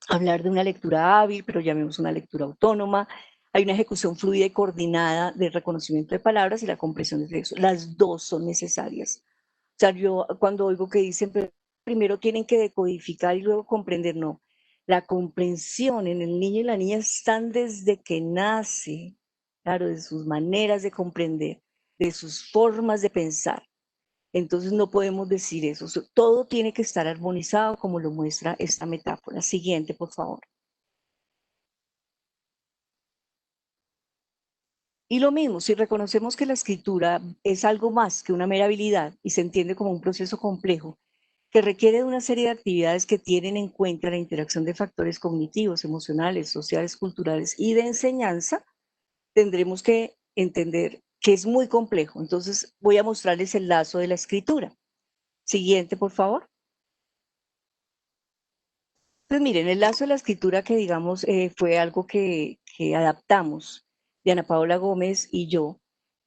hablar de una lectura hábil, pero llamemos una lectura autónoma. Hay una ejecución fluida y coordinada del reconocimiento de palabras y la comprensión de texto. Las dos son necesarias. O sea, yo cuando oigo que dicen, pero primero tienen que decodificar y luego comprender, no. La comprensión en el niño y la niña están desde que nace, claro, de sus maneras de comprender, de sus formas de pensar. Entonces no podemos decir eso. Todo tiene que estar armonizado como lo muestra esta metáfora. Siguiente, por favor. Y lo mismo, si reconocemos que la escritura es algo más que una mera habilidad y se entiende como un proceso complejo que requiere de una serie de actividades que tienen en cuenta la interacción de factores cognitivos, emocionales, sociales, culturales y de enseñanza, tendremos que entender que es muy complejo. Entonces voy a mostrarles el lazo de la escritura. Siguiente, por favor. Pues miren, el lazo de la escritura que digamos fue algo que adaptamos de Ana Paola Gómez y yo,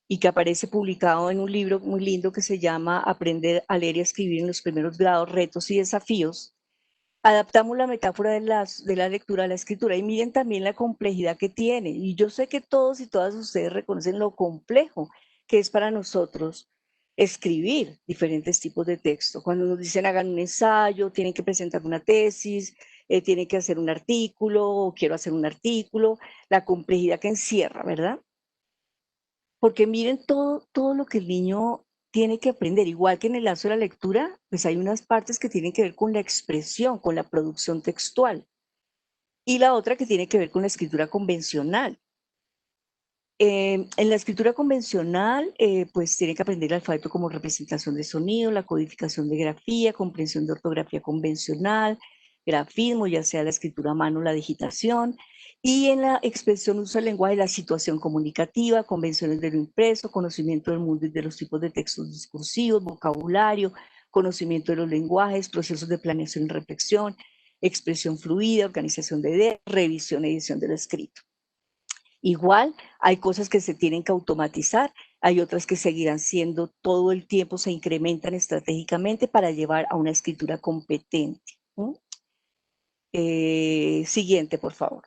y que aparece publicado en un libro muy lindo que se llama Aprender a leer y a escribir en los primeros grados, retos y desafíos. Adaptamos la metáfora de la lectura a la escritura y miren también la complejidad que tiene. Y yo sé que todos y todas ustedes reconocen lo complejo que es para nosotros escribir diferentes tipos de texto. Cuando nos dicen hagan un ensayo, tienen que presentar una tesis, tienen que hacer un artículo, o quiero hacer un artículo, la complejidad que encierra, ¿verdad? Porque miren todo lo que el niño tiene que aprender, igual que en el lazo de la lectura, pues hay unas partes que tienen que ver con la expresión, con la producción textual, y la otra que tiene que ver con la escritura convencional. En la escritura convencional, pues tiene que aprender el alfabeto como representación de sonido, la codificación de grafía, comprensión de ortografía convencional, grafismo, ya sea la escritura a mano, la digitación, y en la expresión usa el lenguaje, la situación comunicativa, convenciones de lo impreso, conocimiento del mundo y de los tipos de textos discursivos, vocabulario, conocimiento de los lenguajes, procesos de planeación y reflexión, expresión fluida, organización de ideas, revisión y edición de lo escrito. Igual, hay cosas que se tienen que automatizar, hay otras que seguirán siendo todo el tiempo, se incrementan estratégicamente para llevar a una escritura competente. Siguiente, por favor.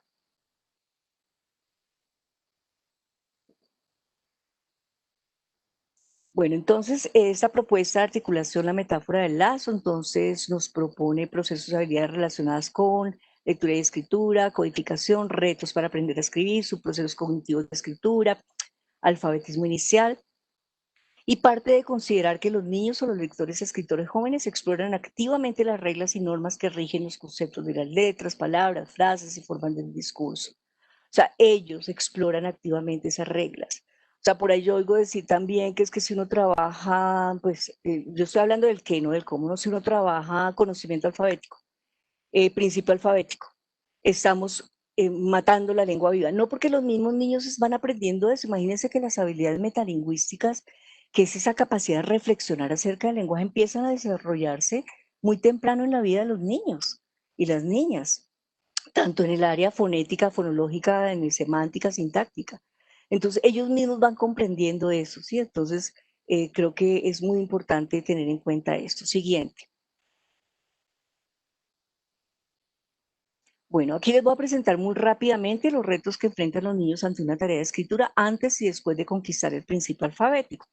Bueno, entonces, esta propuesta de articulación, la metáfora del lazo, entonces nos propone procesos de habilidades relacionadas con lectura y escritura, codificación, retos para aprender a escribir, subprocesos cognitivos de escritura, alfabetismo inicial, y parte de considerar que los niños o los lectores escritores jóvenes exploran activamente las reglas y normas que rigen los conceptos de las letras, palabras, frases y formas del discurso. O sea, ellos exploran activamente esas reglas. O sea, por ahí yo oigo decir también que es que si uno trabaja, pues, yo estoy hablando del qué, no del cómo, no, si uno trabaja conocimiento alfabético, principio alfabético, estamos matando la lengua viva. No porque los mismos niños van aprendiendo eso. Imagínense que las habilidades metalingüísticas, que es esa capacidad de reflexionar acerca del lenguaje, empiezan a desarrollarse muy temprano en la vida de los niños y las niñas, tanto en el área fonética, fonológica, en el semántica, sintáctica. Entonces, ellos mismos van comprendiendo eso, ¿sí? Entonces, creo que es muy importante tener en cuenta esto. Siguiente. Bueno, aquí les voy a presentar muy rápidamente los retos que enfrentan los niños ante una tarea de escritura antes y después de conquistar el principio alfabético.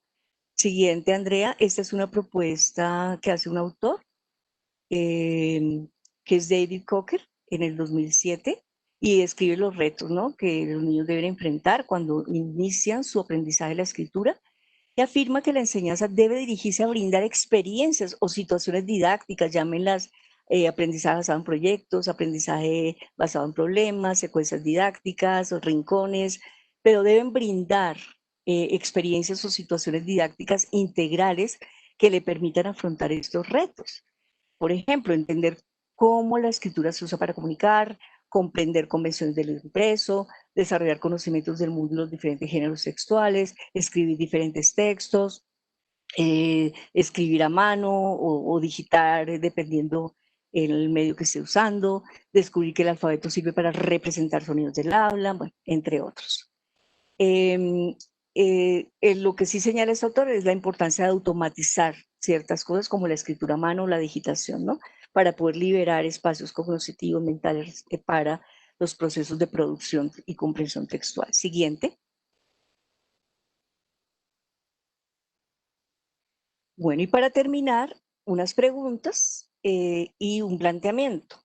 Siguiente, Andrea, esta es una propuesta que hace un autor, que es David Cocker, en el 2007, y describe los retos, ¿no?, que los niños deben enfrentar cuando inician su aprendizaje de la escritura, y afirma que la enseñanza debe dirigirse a brindar experiencias o situaciones didácticas, llámenlas aprendizaje basado en proyectos, aprendizaje basado en problemas, secuencias didácticas o rincones, pero deben brindar experiencias o situaciones didácticas integrales que le permitan afrontar estos retos. Por ejemplo, entender cómo la escritura se usa para comunicar, comprender convenciones del impreso, desarrollar conocimientos del mundo y los diferentes géneros textuales, escribir diferentes textos, escribir a mano o digitar, dependiendo el medio que esté usando, descubrir que el alfabeto sirve para representar sonidos del habla, bueno, entre otros. Lo que sí señala este autor es la importancia de automatizar ciertas cosas como la escritura a mano o la digitación, ¿no?, para poder liberar espacios cognitivos mentales para los procesos de producción y comprensión textual. Siguiente. Bueno, y para terminar, unas preguntas y un planteamiento.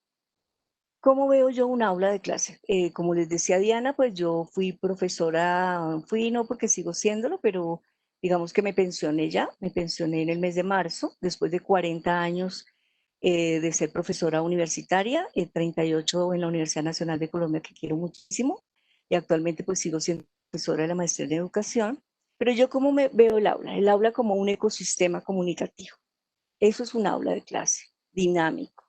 ¿Cómo veo yo un aula de clase? Como les decía Diana, pues yo fui profesora, fui no porque sigo siéndolo, pero digamos que me pensioné ya, me pensioné en el mes de marzo, después de 40 años de ser profesora universitaria, 38 en la Universidad Nacional de Colombia, que quiero muchísimo, y actualmente pues sigo siendo profesora de la maestría en educación. Pero yo, ¿cómo veo el aula como un ecosistema comunicativo. Eso es un aula de clase, dinámico,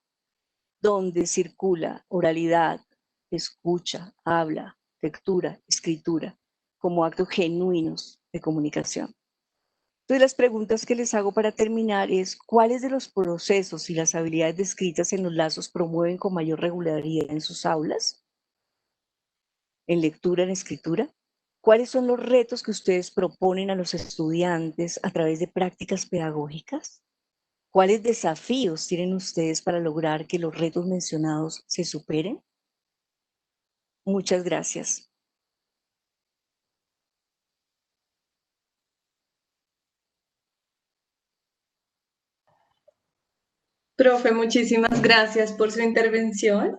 donde circula oralidad, escucha, habla, lectura, escritura, como actos genuinos de comunicación. Entonces, las preguntas que les hago para terminar es, ¿cuáles de los procesos y las habilidades descritas en los lazos promueven con mayor regularidad en sus aulas? ¿En lectura, en escritura? ¿Cuáles son los retos que ustedes proponen a los estudiantes a través de prácticas pedagógicas? ¿Cuáles desafíos tienen ustedes para lograr que los retos mencionados se superen? Muchas gracias. Profe, muchísimas gracias por su intervención.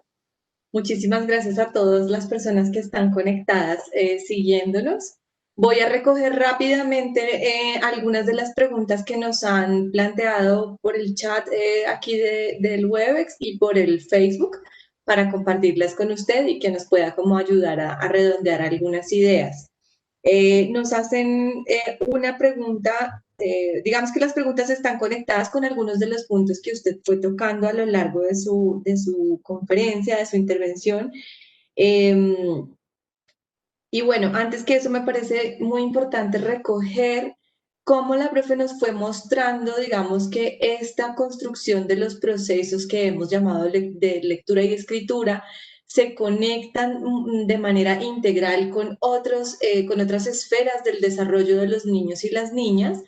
Muchísimas gracias a todas las personas que están conectadas siguiéndonos. Voy a recoger rápidamente algunas de las preguntas que nos han planteado por el chat aquí del Webex y por el Facebook para compartirlas con usted y que nos pueda como ayudar a redondear algunas ideas. Nos hacen una pregunta, digamos que las preguntas están conectadas con algunos de los puntos que usted fue tocando a lo largo de su conferencia, de su intervención. Y bueno, antes que eso me parece muy importante recoger cómo la profe nos fue mostrando, digamos que esta construcción de los procesos que hemos llamado de lectura y escritura se conectan de manera integral con otras esferas del desarrollo de los niños y las niñas,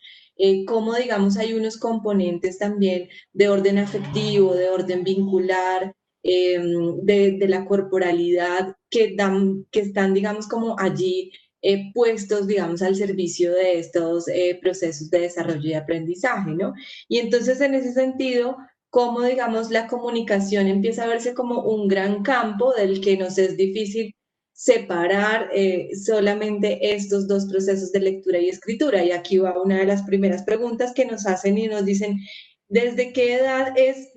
cómo, digamos, hay unos componentes también de orden afectivo, de orden vincular, de la corporalidad que están, digamos, como allí puestos, digamos, al servicio de estos procesos de desarrollo y aprendizaje, ¿no? Y entonces, en ese sentido, cómo, digamos, la comunicación empieza a verse como un gran campo del que nos es difícil separar solamente estos dos procesos de lectura y escritura. Y aquí va una de las primeras preguntas que nos hacen y nos dicen, ¿desde qué edad es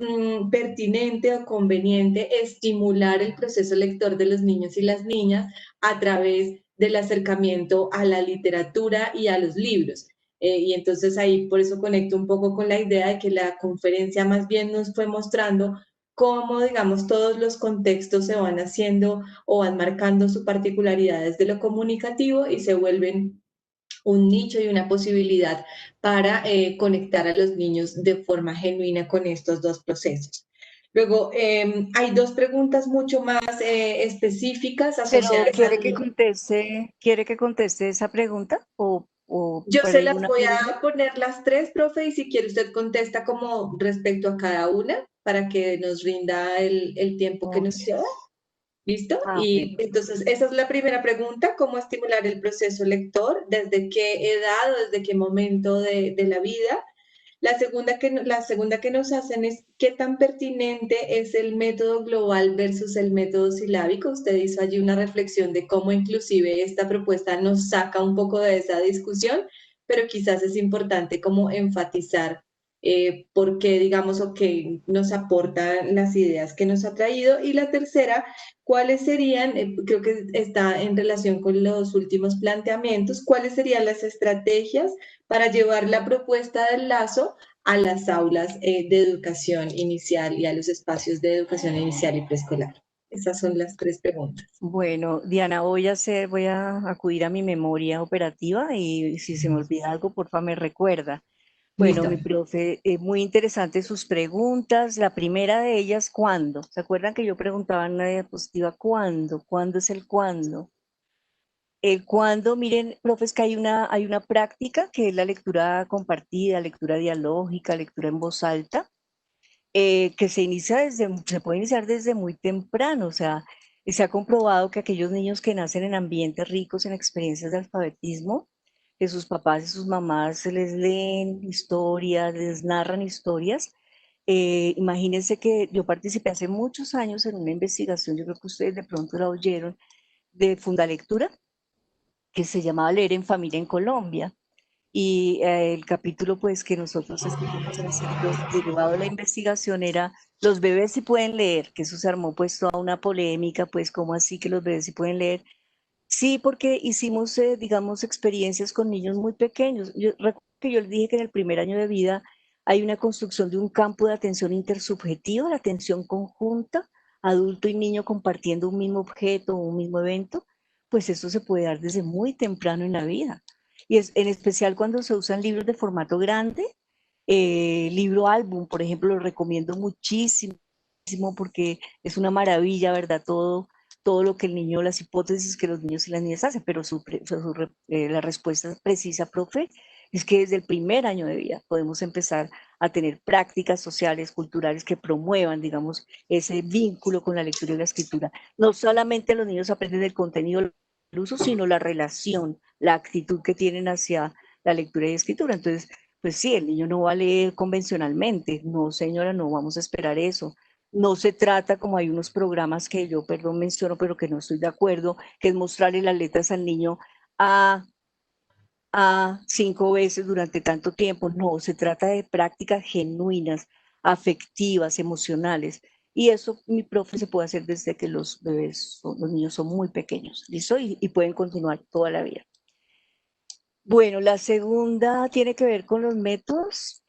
pertinente o conveniente estimular el proceso lector de los niños y las niñas a través del acercamiento a la literatura y a los libros? Y entonces ahí por eso conecto un poco con la idea de que la conferencia más bien nos fue mostrando cómo, digamos, todos los contextos se van haciendo o van marcando su particularidad desde lo comunicativo y se vuelven un nicho y una posibilidad para conectar a los niños de forma genuina con estos dos procesos. Luego, hay dos preguntas mucho más específicas Pero asociadas al... quiere que conteste esa pregunta o Yo para se las alguna voy pregunta? a poner las tres, profe, y si quiere usted contesta como respecto a cada una para que nos rinda el tiempo que Ok. nos queda. ¿Listo? Bueno. Y entonces, esa es la primera pregunta, ¿cómo estimular el proceso lector? ¿Desde qué edad o desde qué momento de la vida? La segunda que nos hacen es, ¿qué tan pertinente es el método global versus el método silábico? Usted hizo allí una reflexión de cómo inclusive esta propuesta nos saca un poco de esa discusión, pero quizás es importante como enfatizar por qué, digamos, o qué nos aportan las ideas que nos ha traído. Y la tercera, ¿cuáles serían, creo que está en relación con los últimos planteamientos, cuáles serían las estrategias para llevar la propuesta del lazo a las aulas de educación inicial y a los espacios de educación inicial y preescolar? Esas son las tres preguntas. Bueno, Diana, voy a acudir a mi memoria operativa y si se me olvida algo, porfa, me recuerda. Bueno, Listo. mi profe, muy interesante sus preguntas. La primera de ellas, ¿cuándo? ¿Se acuerdan que yo preguntaba en una diapositiva cuándo? ¿Cuándo es el cuándo? El cuándo, miren, profe, es que hay una práctica que es la lectura compartida, lectura dialógica, lectura en voz alta, que se puede iniciar desde muy temprano, o sea, se ha comprobado que aquellos niños que nacen en ambientes ricos en experiencias de alfabetismo, que sus papás y sus mamás les leen historias, les narran historias. Imagínense que yo participé hace muchos años en una investigación, yo creo que ustedes de pronto la oyeron, de Fundalectura, que se llamaba Leer en Familia en Colombia. Y el capítulo pues que nosotros escribimos en ese libro derivado de la investigación era los bebés sí pueden leer, que eso se armó pues toda una polémica, pues cómo así que los bebés sí pueden leer. Sí, porque hicimos, digamos, experiencias con niños muy pequeños. Yo recuerdo que yo les dije que en el primer año de vida hay una construcción de un campo de atención intersubjetiva, la atención conjunta, adulto y niño compartiendo un mismo objeto, un mismo evento, pues eso se puede dar desde muy temprano en la vida. Y es en especial cuando se usan libros de formato grande, libro álbum, por ejemplo, lo recomiendo muchísimo porque es una maravilla, ¿verdad? Todo lo que el niño, las hipótesis que los niños y las niñas hacen, pero la respuesta precisa, profe, es que desde el primer año de vida podemos empezar a tener prácticas sociales, culturales que promuevan, digamos, ese vínculo con la lectura y la escritura. No solamente los niños aprenden el contenido, el uso, sino la relación, la actitud que tienen hacia la lectura y escritura. Entonces, pues sí, el niño no va a leer convencionalmente. No, señora, no vamos a esperar eso. No se trata, como hay unos programas que yo, perdón, menciono, pero que no estoy de acuerdo, que es mostrarle las letras al niño a, a 5 veces durante tanto tiempo. No, se trata de prácticas genuinas, afectivas, emocionales. Y eso, mi profe, se puede hacer desde que los bebés, los niños son muy pequeños, ¿listo? Y pueden continuar toda la vida. Bueno, la segunda tiene que ver con los métodos.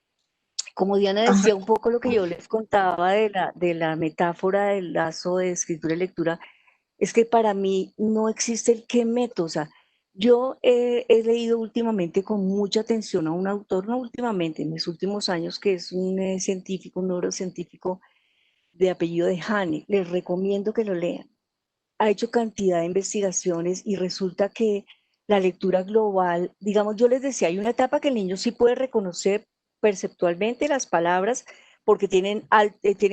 Como Diana Ajá. decía un poco lo que yo les contaba de la metáfora del lazo de escritura y lectura, es que para mí no existe el qué método. O sea, yo he leído últimamente con mucha atención a un autor, no últimamente, en mis últimos años, que es un científico, un neurocientífico de apellido de Hane. Les recomiendo que lo lean. Ha hecho cantidad de investigaciones y resulta que la lectura global, digamos, yo les decía, hay una etapa que el niño sí puede reconocer perceptualmente las palabras, porque tienen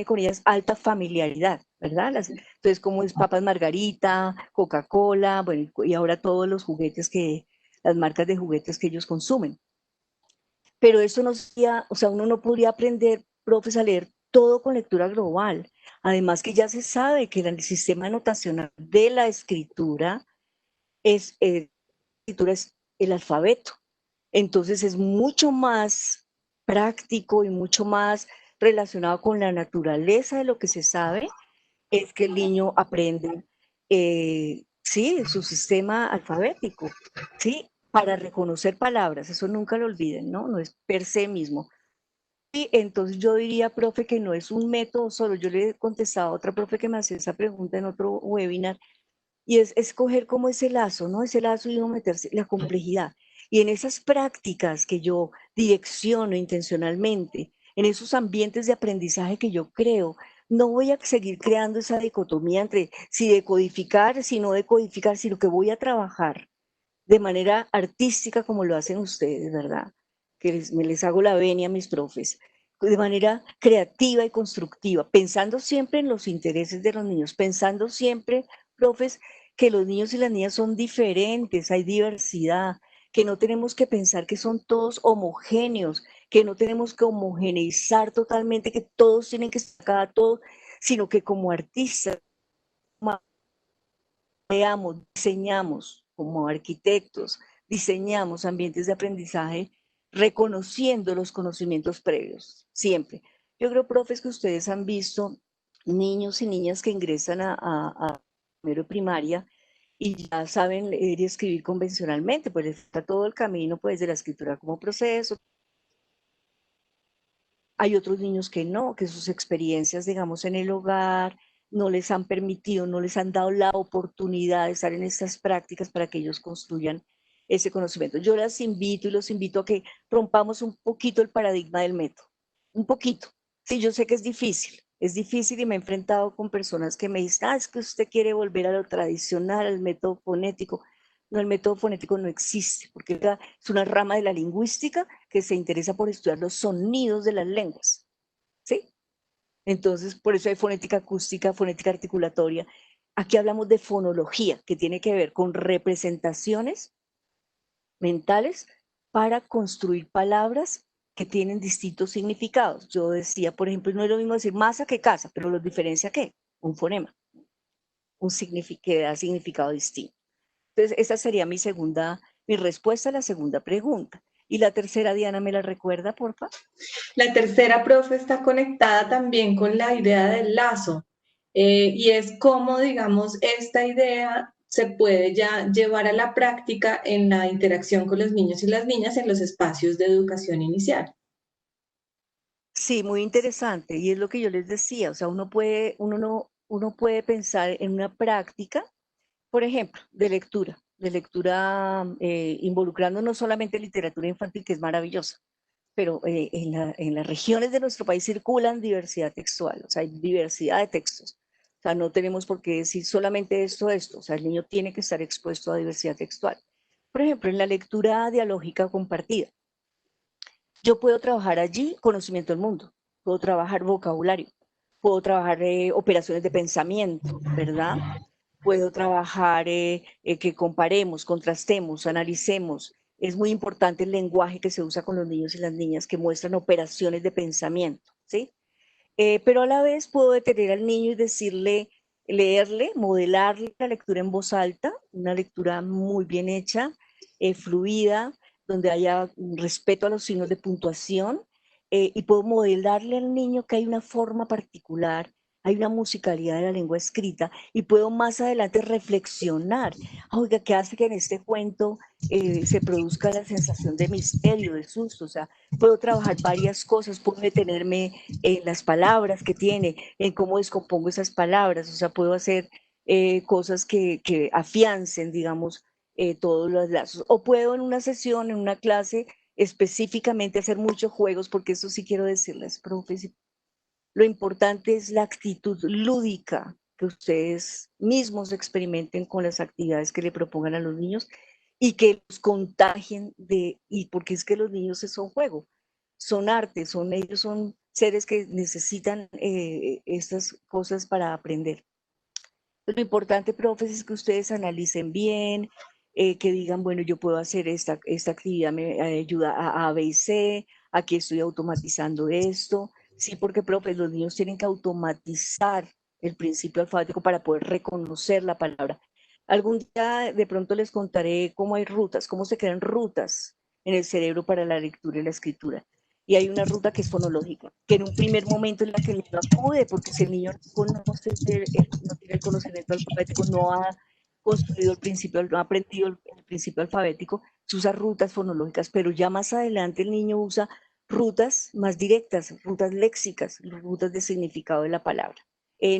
con ellas alta familiaridad, ¿verdad? Entonces, como es Papas Margarita, Coca-Cola, bueno, y ahora todos los juguetes las marcas de juguetes que ellos consumen. Pero eso no sería, o sea, uno no podría aprender, profes, a leer todo con lectura global. Además que ya se sabe que el sistema notacional de la escritura es el alfabeto. Entonces es mucho más práctico y mucho más relacionado con la naturaleza de lo que se sabe, es que el niño aprende, sí, su sistema alfabético, sí, para reconocer palabras, eso nunca lo olviden, ¿no? No es per se mismo. Y entonces yo diría, profe, que no es un método solo. Yo le he contestado a otra profe que me hacía esa pregunta en otro webinar, y es escoger como ese lazo, ¿no? Ese lazo y no meterse la complejidad. Y en esas prácticas que yo direcciono intencionalmente, en esos ambientes de aprendizaje que yo creo, no voy a seguir creando esa dicotomía entre si decodificar, si no decodificar, sino que voy a trabajar de manera artística como lo hacen ustedes, ¿verdad? Que me les hago la venia a mis profes, de manera creativa y constructiva, pensando siempre en los intereses de los niños, pensando siempre, profes, que los niños y las niñas son diferentes, hay diversidad, que no tenemos que pensar que son todos homogéneos, que no tenemos que homogeneizar totalmente, que todos tienen que estar todos, sino que como artistas, creamos, diseñamos como arquitectos, diseñamos ambientes de aprendizaje reconociendo los conocimientos previos, siempre. Yo creo, profes, que ustedes han visto niños y niñas que ingresan a primero primaria y ya saben leer y escribir convencionalmente, pues está todo el camino pues de la escritura como proceso. Hay otros niños que no, que sus experiencias, digamos, en el hogar no les han permitido, no les han dado la oportunidad de estar en estas prácticas para que ellos construyan ese conocimiento. Yo las invito y los invito a que rompamos un poquito el paradigma del método, un poquito. Sí, yo sé que es difícil y me he enfrentado con personas que me dicen, es que usted quiere volver a lo tradicional, al método fonético. No, el método fonético no existe, porque es una rama de la lingüística que se interesa por estudiar los sonidos de las lenguas, ¿sí? Entonces, por eso hay fonética acústica, fonética articulatoria. Aquí hablamos de fonología, que tiene que ver con representaciones mentales para construir palabras que tienen distintos significados. Yo decía, por ejemplo, no es lo mismo decir masa que casa, pero los diferencia ¿qué? Un fonema, que da significado distinto. Entonces, esa sería mi respuesta a la segunda pregunta. Y la tercera, Diana, ¿me la recuerda, porfa? La tercera, profe, está conectada también con la idea del lazo, y es cómo, digamos, esta idea se puede ya llevar a la práctica en la interacción con los niños y las niñas en los espacios de educación inicial. Sí, muy interesante. Y es lo que yo les decía, o sea, uno puede pensar en una práctica, por ejemplo, de lectura involucrando no solamente literatura infantil, que es maravillosa, pero en las regiones de nuestro país circulan diversidad textual, o sea, hay diversidad de textos. O sea, no tenemos por qué decir solamente esto, o sea, el niño tiene que estar expuesto a diversidad textual. Por ejemplo, en la lectura dialógica compartida, yo puedo trabajar allí conocimiento del mundo, puedo trabajar vocabulario, puedo trabajar operaciones de pensamiento, ¿verdad? Puedo trabajar que comparemos, contrastemos, analicemos. Es muy importante el lenguaje que se usa con los niños y las niñas que muestran operaciones de pensamiento, ¿sí? Pero a la vez puedo detener al niño y decirle, leerle, modelarle la lectura en voz alta, una lectura muy bien hecha, fluida, donde haya respeto a los signos de puntuación, y puedo modelarle al niño que hay una forma particular, hay una musicalidad de la lengua escrita, y puedo más adelante reflexionar, oiga, ¿qué hace que en este cuento se produzca la sensación de misterio, de susto? O sea, puedo trabajar varias cosas, puedo detenerme en las palabras que tiene, en cómo descompongo esas palabras, o sea, puedo hacer cosas que afiancen, digamos, todos los lazos. O puedo en una sesión, en una clase, específicamente hacer muchos juegos, porque eso sí quiero decirles, profes, lo importante es la actitud lúdica, que ustedes mismos experimenten con las actividades que le propongan a los niños y que los contagien y porque es que los niños son juego, son arte, ellos son seres que necesitan estas cosas para aprender. Lo importante, profes, es que ustedes analicen bien, que digan, bueno, yo puedo hacer esta actividad, me ayuda a B y C, aquí estoy automatizando esto. Sí, porque, profes, los niños tienen que automatizar el principio alfabético para poder reconocer la palabra. Algún día de pronto les contaré cómo hay rutas, cómo se crean rutas en el cerebro para la lectura y la escritura. Y hay una ruta que es fonológica, que en un primer momento es la que el niño acude, porque si el niño no conoce, no tiene el conocimiento alfabético, no ha construido el principio, no ha aprendido el principio alfabético, se usa rutas fonológicas, pero ya más adelante el niño usa rutas más directas, rutas léxicas, rutas de significado de la palabra.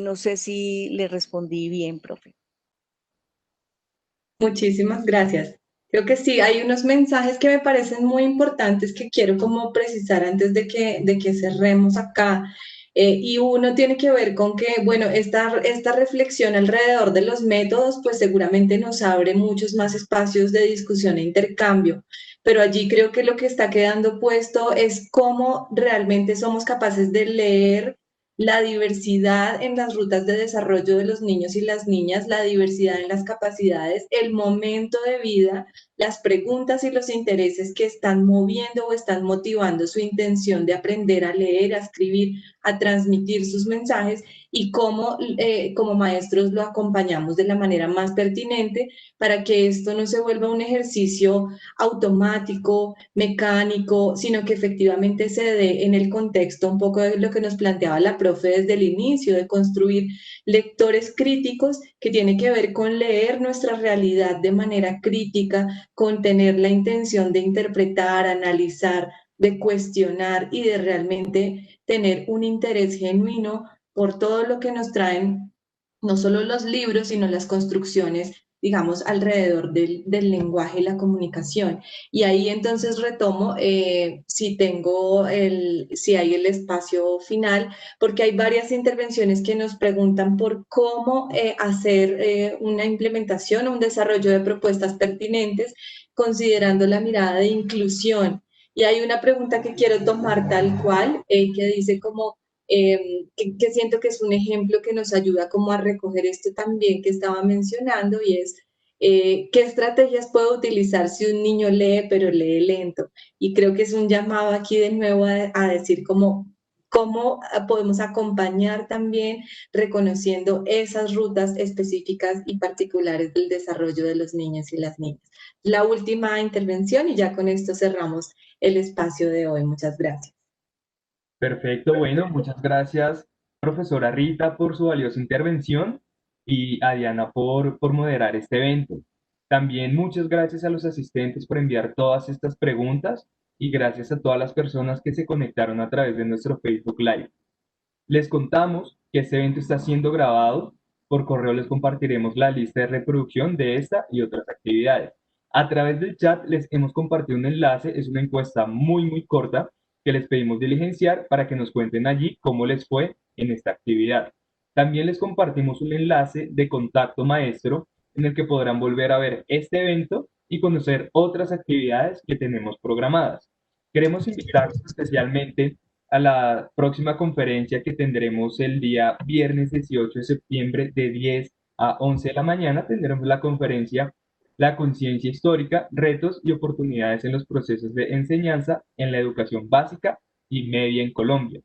No sé si le respondí bien, profe. Muchísimas gracias. Creo que sí, hay unos mensajes que me parecen muy importantes que quiero como precisar antes de que cerremos acá. Y uno tiene que ver con que, bueno, esta reflexión alrededor de los métodos, pues seguramente nos abre muchos más espacios de discusión e intercambio, pero allí creo que lo que está quedando puesto es cómo realmente somos capaces de leer la diversidad en las rutas de desarrollo de los niños y las niñas, la diversidad en las capacidades, el momento de vida, las preguntas y los intereses que están moviendo o están motivando su intención de aprender a leer, a escribir, a transmitir sus mensajes y cómo como maestros lo acompañamos de la manera más pertinente para que esto no se vuelva un ejercicio automático, mecánico, sino que efectivamente se dé en el contexto un poco de lo que nos planteaba la profe desde el inicio, de construir lectores críticos que tiene que ver con leer nuestra realidad de manera crítica, con tener la intención de interpretar, analizar, de cuestionar y de realmente tener un interés genuino por todo lo que nos traen no solo los libros, sino las construcciones, digamos, alrededor del lenguaje y la comunicación. Y ahí entonces retomo si hay el espacio final, porque hay varias intervenciones que nos preguntan por cómo hacer una implementación o un desarrollo de propuestas pertinentes considerando la mirada de inclusión. Y hay una pregunta que quiero tomar tal cual, que dice como, que siento que es un ejemplo que nos ayuda como a recoger esto también que estaba mencionando y es qué estrategias puedo utilizar si un niño lee pero lee lento. Y creo que es un llamado aquí de nuevo a decir cómo podemos acompañar también reconociendo esas rutas específicas y particulares del desarrollo de los niños y las niñas. La última intervención y ya con esto cerramos el espacio de hoy. Muchas gracias. Perfecto, bueno, muchas gracias, profesora Rita, por su valiosa intervención y a Diana por moderar este evento. También muchas gracias a los asistentes por enviar todas estas preguntas y gracias a todas las personas que se conectaron a través de nuestro Facebook Live. Les contamos que este evento está siendo grabado. Por correo les compartiremos la lista de reproducción de esta y otras actividades. A través del chat les hemos compartido un enlace, es una encuesta muy corta que les pedimos diligenciar para que nos cuenten allí cómo les fue en esta actividad. También les compartimos un enlace de contacto maestro en el que podrán volver a ver este evento y conocer otras actividades que tenemos programadas. Queremos invitarlos especialmente a la próxima conferencia que tendremos el día viernes 18 de septiembre de 10 a 11 de la mañana. Tendremos la conferencia La conciencia histórica, retos y oportunidades en los procesos de enseñanza en la educación básica y media en Colombia.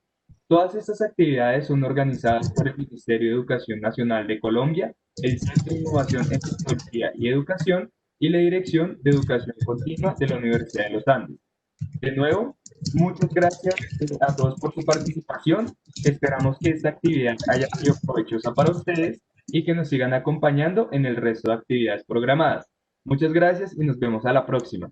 Todas estas actividades son organizadas por el Ministerio de Educación Nacional de Colombia, el Centro de Innovación en Tecnología y Educación y la Dirección de Educación Continua de la Universidad de los Andes. De nuevo, muchas gracias a todos por su participación. Esperamos que esta actividad haya sido provechosa para ustedes y que nos sigan acompañando en el resto de actividades programadas. Muchas gracias y nos vemos a la próxima.